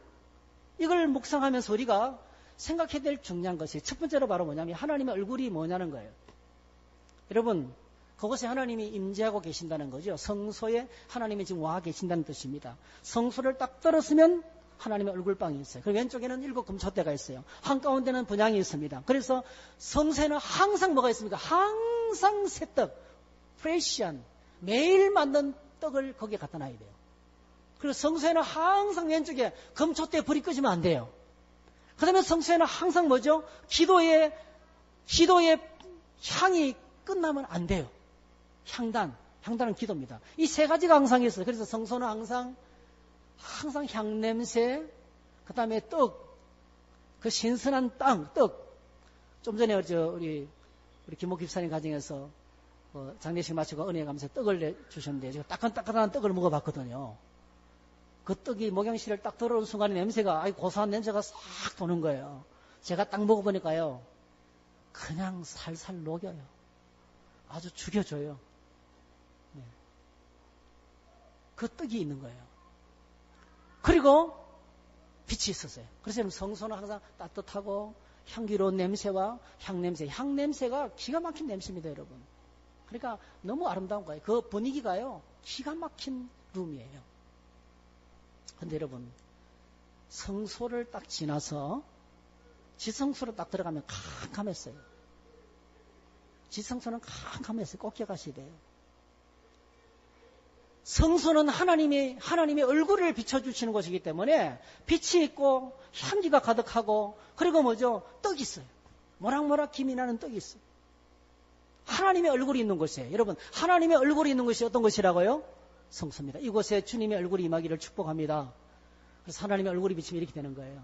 이걸 묵상하면서 우리가 생각해야 될 중요한 것이 첫 번째로 바로 뭐냐면 하나님의 얼굴이 뭐냐는 거예요. 여러분 그곳에 하나님이 임재하고 계신다는 거죠. 성소에 하나님이 지금 와 계신다는 뜻입니다. 성소를 딱 들었으면 하나님의 얼굴빵이 있어요. 그리고 왼쪽에는 7 금초대가 있어요. 한가운데는 분향이 있습니다. 그래서 성소에는 항상 뭐가 있습니까? 항상 새떡, 프레시한, 매일 만든 떡을 거기에 갖다 놔야 돼요. 그리고 성소에는 항상 왼쪽에 금초대 불이 끄지면 안 돼요. 그 다음에 성소에는 항상 뭐죠? 기도의 향이 끝나면 안 돼요. 향단은 기도입니다. 이 세 가지가 항상 있어요. 그래서 성소는 항상 향냄새, 그 다음에 떡, 그 신선한 떡. 좀 전에 우리 김목 집사님 가정에서 장례식 마치고 은혜 감사 떡을 주셨는데 제가 따끈따끈한 떡을 먹어봤거든요. 그 떡이 목양실을 딱 들어오는 순간에 냄새가 고소한 냄새가 싹 도는 거예요. 제가 딱 먹어보니까요. 그냥 살살 녹여요. 아주 죽여줘요. 네. 그 떡이 있는 거예요. 그리고 빛이 있었어요. 그래서 성소는 항상 따뜻하고 향기로운 냄새와 향냄새가 기가 막힌 냄새입니다, 여러분. 그러니까 너무 아름다운 거예요. 그 분위기가요, 기가 막힌 룸이에요. 근데 여러분, 성소를 딱 지나서 지성소로 딱 들어가면 캄캄했어요. 지성소는 캄캄했어요. 꼭 기억하셔야 돼요. 성소는 하나님의 얼굴을 비춰주시는 곳이기 때문에 빛이 있고 향기가 가득하고 그리고 뭐죠? 떡이 있어요. 모락모락 김이 나는 떡이 있어요. 하나님의 얼굴이 있는 곳이에요. 여러분, 하나님의 얼굴이 있는 곳이 어떤 곳이라고요? 성소입니다. 이곳에 주님의 얼굴이 임하기를 축복합니다. 그래서 하나님의 얼굴이 비치면 이렇게 되는 거예요.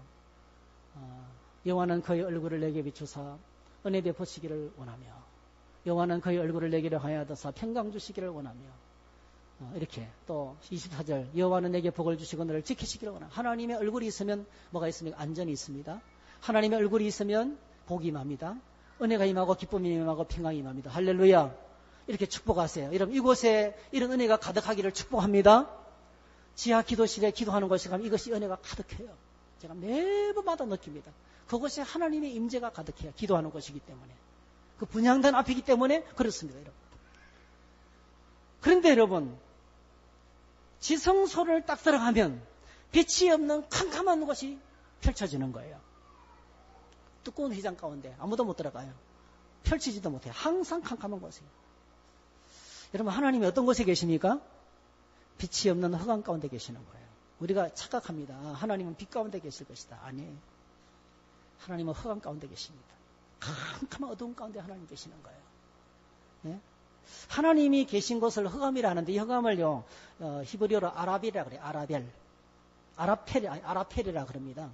여호와는 그의 얼굴을 내게 비추사 은혜 베푸시기를 원하며 여호와는 그의 얼굴을 내게 하여도사 평강 주시기를 원하며 이렇게 또 24절 여호와는 내게 복을 주시고 너를 지키시기를 원하며 하나님의 얼굴이 있으면 뭐가 있습니까? 안전이 있습니다. 하나님의 얼굴이 있으면 복이 임합니다. 은혜가 임하고 기쁨이 임하고 평강이 임합니다. 할렐루야. 이렇게 축복하세요. 여러분 이곳에 이런 은혜가 가득하기를 축복합니다. 지하 기도실에 기도하는 곳에 가면 이것이 은혜가 가득해요. 제가 매번마다 느낍니다. 그곳에 하나님의 임재가 가득해요. 기도하는 곳이기 때문에. 그 분향단 앞이기 때문에 그렇습니다. 여러분. 그런데 여러분 지성소를 딱 들어가면 빛이 없는 캄캄한 곳이 펼쳐지는 거예요. 두꺼운 휘장 가운데 아무도 못 들어가요. 펼치지도 못해요. 항상 캄캄한 곳이에요. 여러분 하나님이 어떤 곳에 계십니까? 빛이 없는 흑암 가운데 계시는 거예요. 우리가 착각합니다. 하나님은 빛 가운데 계실 것이다. 아니에요. 하나님은 흑암 가운데 계십니다. 캄캄한 어두운 가운데 하나님 계시는 거예요. 네? 하나님이 계신 곳을 흑암이라 하는데 이 흑암을요 히브리어로 아라벨이라 그래요. 아라펠이라 그럽니다.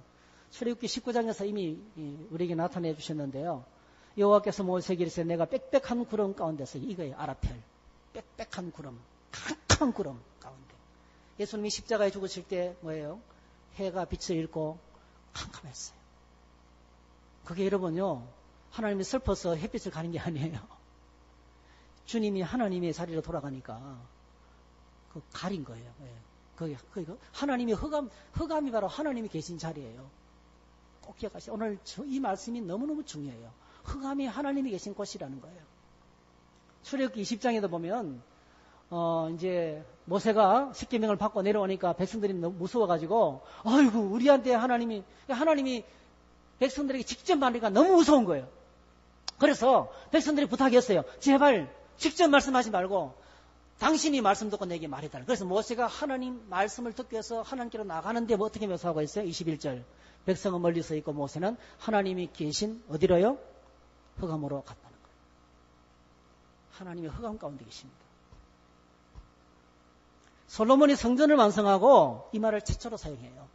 출애굽기 19장에서 이미 우리에게 나타내 주셨는데요. 여호와께서 모세에게 이르시되 내가 빽빽한 구름 가운데서 이거예요. 아라펠. 빽빽한 구름. 캄캄한 구름 가운데. 예수님이 십자가에 죽으실 때 뭐예요? 해가 빛을 잃고 캄캄했어요. 그게 여러분요. 하나님이 슬퍼서 햇빛을 가는 게 아니에요. 주님이 하나님의 자리로 돌아가니까 그 가린 거예요. 예. 하나님이 흑암이 바로 하나님이 계신 자리예요. 꼭 기억하세요. 오늘 이 말씀이 너무너무 중요해요. 흑암이 하나님이 계신 곳이라는 거예요. 출애굽기 20장에도 보면 이제 모세가 십계명을 받고 내려오니까 백성들이 너무 무서워가지고 아이고 우리한테 하나님이 백성들에게 직접 말하니까 너무 무서운 거예요. 그래서 백성들이 부탁했어요. 제발 직접 말씀하지 말고 당신이 말씀 듣고 내게 말해달라. 그래서 모세가 하나님 말씀을 듣기 위해서 하나님께로 나가는데 뭐 어떻게 묘사하고 있어요? 21절. 백성은 멀리 서 있고 모세는 하나님이 계신 어디로요? 흑암으로 갔다는 거예요. 하나님이 흑암 가운데 계십니다. 솔로몬이 성전을 완성하고 이 말을 최초로 사용해요.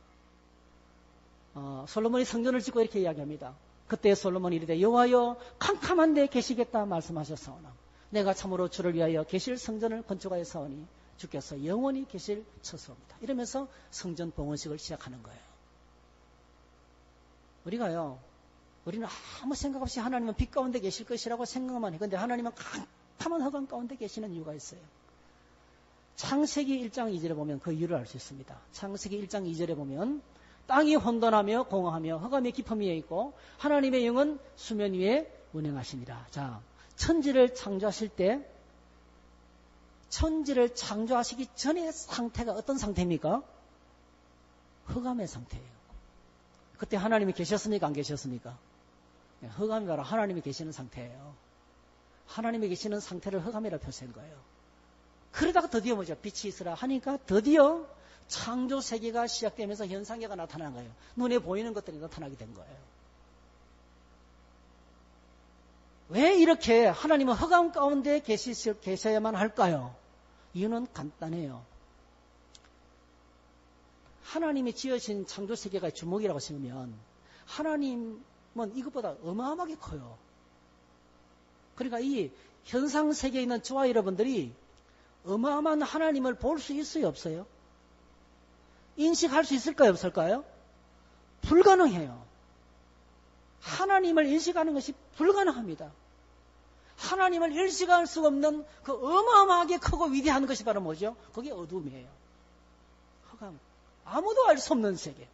솔로몬이 성전을 짓고 이렇게 이야기합니다. 그때 솔로몬이 이르되 여호와여 캄캄한 데 계시겠다 말씀하셨사오나 내가 참으로 주를 위하여 계실 성전을 건축하였사오니 주께서 영원히 계실 처소입니다. 이러면서 성전 봉헌식을 시작하는 거예요. 우리는 아무 생각 없이 하나님은 빛 가운데 계실 것이라고 생각만 해. 그런데 하나님은 캄캄한 흑암 가운데 계시는 이유가 있어요. 창세기 1장 2절에 보면 그 이유를 알 수 있습니다. 창세기 1장 2절에 보면 땅이 혼돈하며 공허하며 흑암의 깊음 위에 있고 하나님의 영은 수면 위에 운행하시니라. 자, 천지를 창조하시기 전의 상태가 어떤 상태입니까? 흑암의 상태예요. 그때 하나님이 계셨습니까? 안 계셨습니까? 흑암이 바로 하나님이 계시는 상태예요. 하나님이 계시는 상태를 흑암이라 표시한 거예요. 그러다가 드디어 뭐죠? 빛이 있으라 하니까 드디어 창조 세계가 시작되면서 현상계가 나타난 거예요. 눈에 보이는 것들이 나타나게 된 거예요. 왜 이렇게 하나님은 흑암 가운데 계셔야만 할까요? 이유는 간단해요. 하나님이 지으신 창조 세계가 주목이라고 생각하면 하나님은 이것보다 어마어마하게 커요. 그러니까 이 현상 세계에 있는 저와 여러분들이 어마어마한 하나님을 볼 수 있어요, 없어요? 인식할 수 있을까요, 없을까요? 불가능해요. 하나님을 인식하는 것이 불가능합니다. 하나님을 인식할 수 없는 그 어마어마하게 크고 위대한 것이 바로 뭐죠? 그게 어둠이에요. 흑암. 아무도 알 수 없는 세계.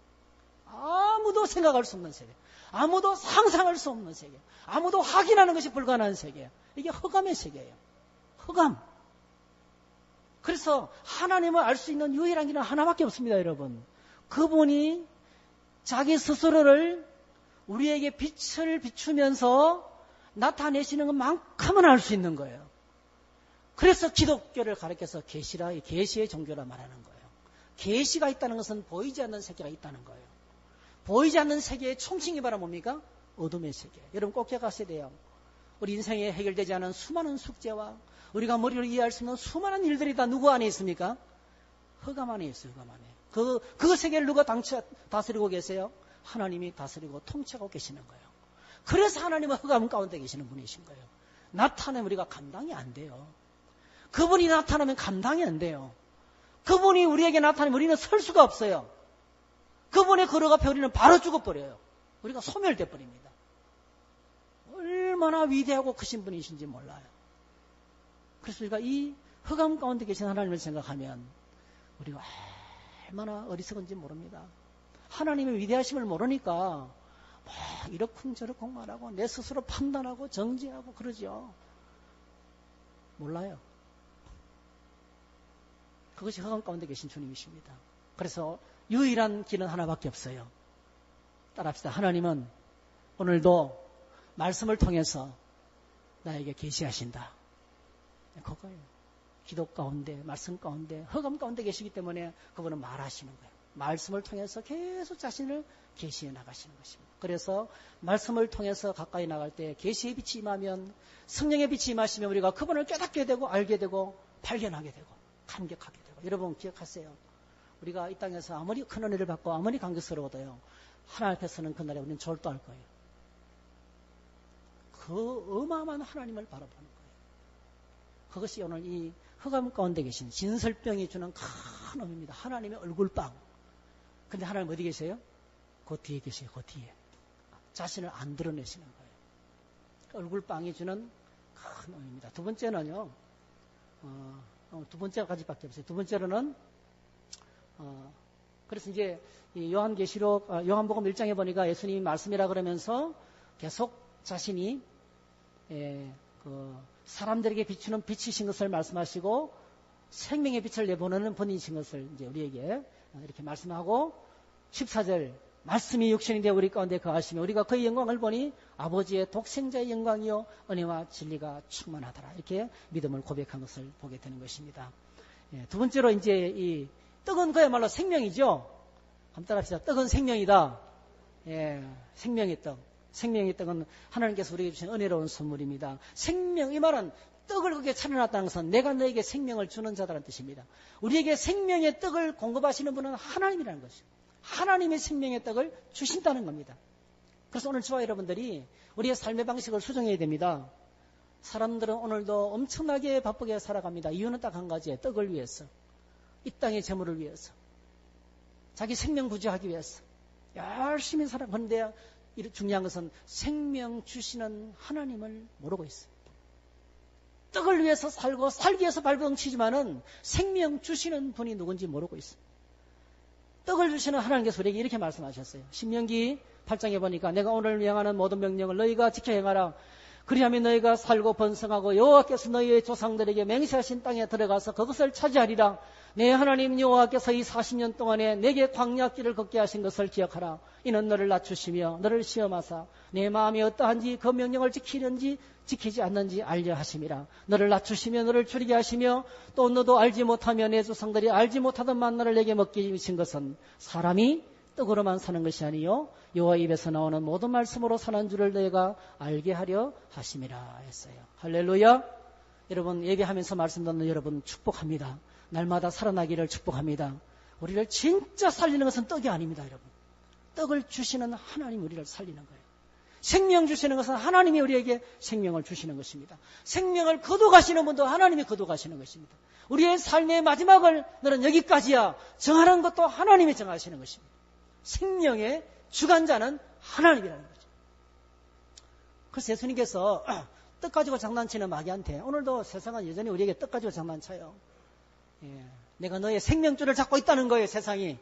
아무도 생각할 수 없는 세계. 아무도 상상할 수 없는 세계. 아무도 확인하는 것이 불가능한 세계. 이게 흑암의 세계예요. 흑암. 그래서 하나님을 알 수 있는 유일한 길은 하나밖에 없습니다, 여러분. 그분이 자기 스스로를 우리에게 빛을 비추면서 나타내시는 것만큼은 알 수 있는 거예요. 그래서 기독교를 가르쳐서 계시의 종교라 말하는 거예요. 계시가 있다는 것은 보이지 않는 세계가 있다는 거예요. 보이지 않는 세계의 총칭이 바로 뭡니까? 어둠의 세계. 여러분 꼭 기억하셔야 돼요. 우리 인생에 해결되지 않은 수많은 숙제와 우리가 머리로 이해할 수 없는 수많은 일들이 다 누구 안에 있습니까? 흑암 안에 있어요. 흑암 안에. 그 세계를 누가 다스리고 계세요? 하나님이 다스리고 통치하고 계시는 거예요. 그래서 하나님은 흑암 가운데 계시는 분이신 거예요. 나타내면 우리가 감당이 안 돼요. 그분이 나타나면 감당이 안 돼요. 그분이 우리에게 나타나면 우리는 설 수가 없어요. 그분의 걸어 앞에 우리는 바로 죽어버려요. 우리가 소멸돼 버립니다. 얼마나 위대하고 크신 분이신지 몰라요. 그래서 우리가 이 흑암 가운데 계신 하나님을 생각하면 우리가 얼마나 어리석은지 모릅니다. 하나님의 위대하심을 모르니까 막 이러쿵저러쿵 말하고 내 스스로 판단하고 정죄하고 그러죠. 몰라요. 그것이 흑암 가운데 계신 주님이십니다. 그래서 유일한 길은 하나밖에 없어요. 따라합시다. 하나님은 오늘도 말씀을 통해서 나에게 계시하신다. 그거예요. 기도 가운데, 말씀 가운데, 흑암 가운데 계시기 때문에 그분은 말하시는 거예요. 말씀을 통해서 계속 자신을 계시해 나가시는 것입니다. 그래서 말씀을 통해서 가까이 나갈 때 계시의 빛이 임하면, 성령의 빛이 임하시면 우리가 그분을 깨닫게 되고 알게 되고 발견하게 되고 감격하게 되고. 여러분 기억하세요. 우리가 이 땅에서 아무리 큰 은혜를 받고 아무리 감격스러워도요, 하나님 앞에서는 그날에 우리는 절도할 거예요. 그 어마어마한 하나님을 바라보는 거예요. 그것이 오늘 이 흑암 가운데 계신 진설병이 주는 큰 의미입니다. 하나님의 얼굴빵. 근데 하나님 어디 계세요? 그 뒤에 계세요. 그 뒤에. 자신을 안 드러내시는 거예요. 그 얼굴빵이 주는 큰 의미입니다. 두 번째는요. 두 번째까지밖에 없어요. 두 번째로는 그래서 이제 이 요한복음 1장에 보니까 예수님이 말씀이라 그러면서 계속 자신이 사람들에게 비추는 빛이신 것을 말씀하시고 생명의 빛을 내보내는 분이신 것을 이제 우리에게 이렇게 말씀하고 14절 말씀이 육신이 되어 우리 가운데 거하시며 우리가 그의 영광을 보니 아버지의 독생자의 영광이요 은혜와 진리가 충만하더라. 이렇게 믿음을 고백한 것을 보게 되는 것입니다. 두 번째로 이제 이 떡은 그야말로 생명이죠. 한번 따라합시다. 떡은 생명이다. 생명의 떡. 생명의 떡은 하나님께서 우리에게 주신 은혜로운 선물입니다. 생명, 이 말은 떡을 거기에 차려놨다는 것은 내가 너에게 생명을 주는 자다라는 뜻입니다. 우리에게 생명의 떡을 공급하시는 분은 하나님이라는 것이죠. 하나님의 생명의 떡을 주신다는 겁니다. 그래서 오늘 저와 여러분들이 우리의 삶의 방식을 수정해야 됩니다. 사람들은 오늘도 엄청나게 바쁘게 살아갑니다. 이유는 딱 한 가지예요. 떡을 위해서. 이 땅의 재물을 위해서. 자기 생명 구제하기 위해서. 열심히 살아가는데 중요한 것은 생명 주시는 하나님을 모르고 있어요. 떡을 위해서 살고 살기 위해서 발버둥치지만은 생명 주시는 분이 누군지 모르고 있어요. 떡을 주시는 하나님께서 우리에게 이렇게 말씀하셨어요. 신명기 8장에 보니까 내가 오늘 명하는 모든 명령을 너희가 지켜 행하라. 그리하면 너희가 살고 번성하고 여호와께서 너희의 조상들에게 맹세하신 땅에 들어가서 그것을 차지하리라. 내 하나님 여호와께서 이 40년 동안에 내게 광야길을 걷게 하신 것을 기억하라. 이는 너를 낮추시며 너를 시험하사 내 마음이 어떠한지 그 명령을 지키는지 지키지 않는지 알려 하심이라. 너를 낮추시며 너를 줄이게 하시며 또 너도 알지 못하며 내 조상들이 알지 못하던 만나를 내게 먹게 하신 것은 사람이 떡으로만 사는 것이 아니요 여호와 입에서 나오는 모든 말씀으로 사는 줄을 너희가 알게 하려 하심이라 했어요. 할렐루야. 여러분 예배하면서 말씀 듣는 여러분 축복합니다. 날마다 살아나기를 축복합니다. 우리를 진짜 살리는 것은 떡이 아닙니다. 여러분. 떡을 주시는 하나님이 우리를 살리는 거예요. 생명 주시는 것은 하나님이 우리에게 생명을 주시는 것입니다. 생명을 거둬가시는 분도 하나님이 거둬가시는 것입니다. 우리의 삶의 마지막을 너는 여기까지야 정하는 것도 하나님이 정하시는 것입니다. 생명의 주관자는 하나님이라는 거죠. 그래서 예수님께서 떡 가지고 장난치는 마귀한테 오늘도 세상은 여전히 우리에게 떡 가지고 장난쳐요. 내가 너의 생명줄을 잡고 있다는 거예요. 세상이.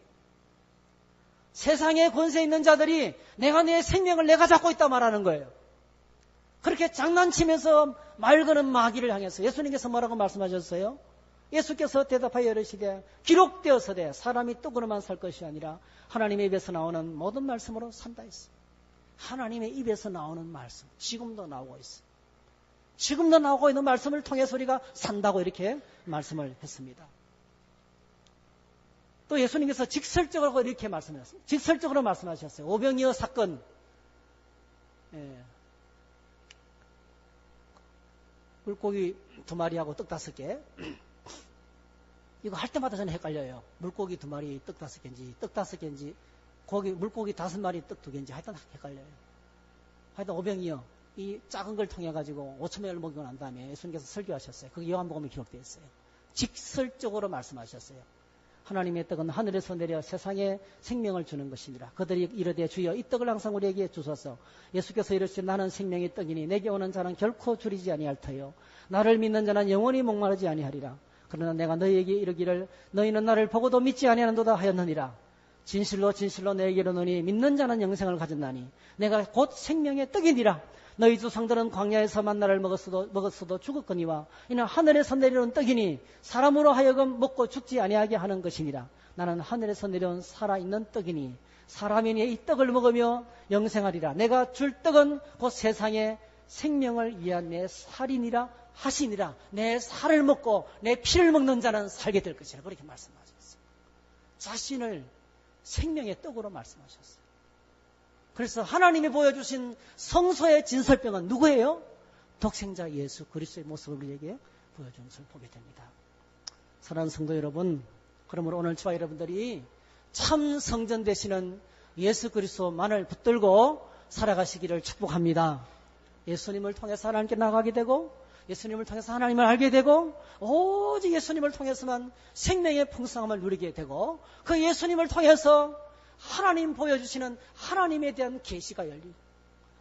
세상에 권세 있는 자들이 내가 내 생명을 내가 잡고 있다 말하는 거예요. 그렇게 장난치면서 말 거는 마귀를 향해서 예수님께서 뭐라고 말씀하셨어요? 예수께서 대답하여 이르시되 기록되었으되 사람이 떡으로만 살 것이 아니라 하나님의 입에서 나오는 모든 말씀으로 산다 했어. 하나님의 입에서 나오는 말씀 지금도 나오고 있어. 지금도 나오고 있는 말씀을 통해서 우리가 산다고 이렇게 말씀을 했습니다. 또 예수님께서 직설적으로 이렇게 말씀하셨어요. 직설적으로 말씀하셨어요. 오병이어 사건. 물고기 2마리하고 떡 5개. 이거 할 때마다 저는 헷갈려요. 물고기 2마리 떡 5개인지, 떡 5개인지, 물고기 5마리 떡 2개인지 하여튼 헷갈려요. 하여튼 오병이어 이 작은 걸 통해 가지고 5,000명을 먹이고 난 다음에 예수님께서 설교하셨어요. 그게 요한복음에 기록되어 있어요. 직설적으로 말씀하셨어요. 하나님의 떡은 하늘에서 내려 세상에 생명을 주는 것이니라. 그들이 이르되 주여 이 떡을 항상 우리에게 주소서. 예수께서 이르시되 나는 생명의 떡이니 내게 오는 자는 결코 줄이지 아니할 터요. 나를 믿는 자는 영원히 목마르지 아니하리라. 그러나 내가 너희에게 이르기를 너희는 나를 보고도 믿지 아니하는도다 하였느니라. 진실로 진실로 내게 이르노니 믿는 자는 영생을 가졌나니 내가 곧 생명의 떡이니라. 너희 조상들은 광야에서 만나를 먹었어도 죽었거니와 이는 하늘에서 내려온 떡이니 사람으로 하여금 먹고 죽지 아니하게 하는 것이니라. 나는 하늘에서 내려온 살아있는 떡이니 사람이니 이 떡을 먹으며 영생하리라. 내가 줄 떡은 곧 세상의 생명을 위한 내 살이니라 하시니라. 내 살을 먹고 내 피를 먹는 자는 살게 될 것이라. 그렇게 말씀하셨어요. 자신을 생명의 떡으로 말씀하셨어요. 그래서 하나님이 보여주신 성소의 진설병은 누구예요? 독생자 예수 그리스도의 모습을 우리에게 보여준 것을 보게 됩니다. 사랑하는 성도 여러분, 그러므로 오늘 저와 여러분들이 참 성전 되시는 예수 그리스도만을 붙들고 살아가시기를 축복합니다. 예수님을 통해서 하나님께 나가게 되고 예수님을 통해서 하나님을 알게 되고 오직 예수님을 통해서만 생명의 풍성함을 누리게 되고 그 예수님을 통해서 하나님 보여주시는 하나님에 대한 계시가 열리고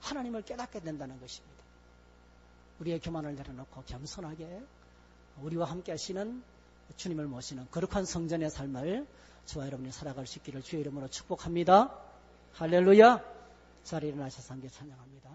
하나님을 깨닫게 된다는 것입니다. 우리의 교만을 내려놓고 겸손하게 우리와 함께 하시는 주님을 모시는 거룩한 성전의 삶을 저와 여러분이 살아갈 수 있기를 주의 이름으로 축복합니다. 할렐루야. 자리에 일어나셔서 함께 찬양합니다.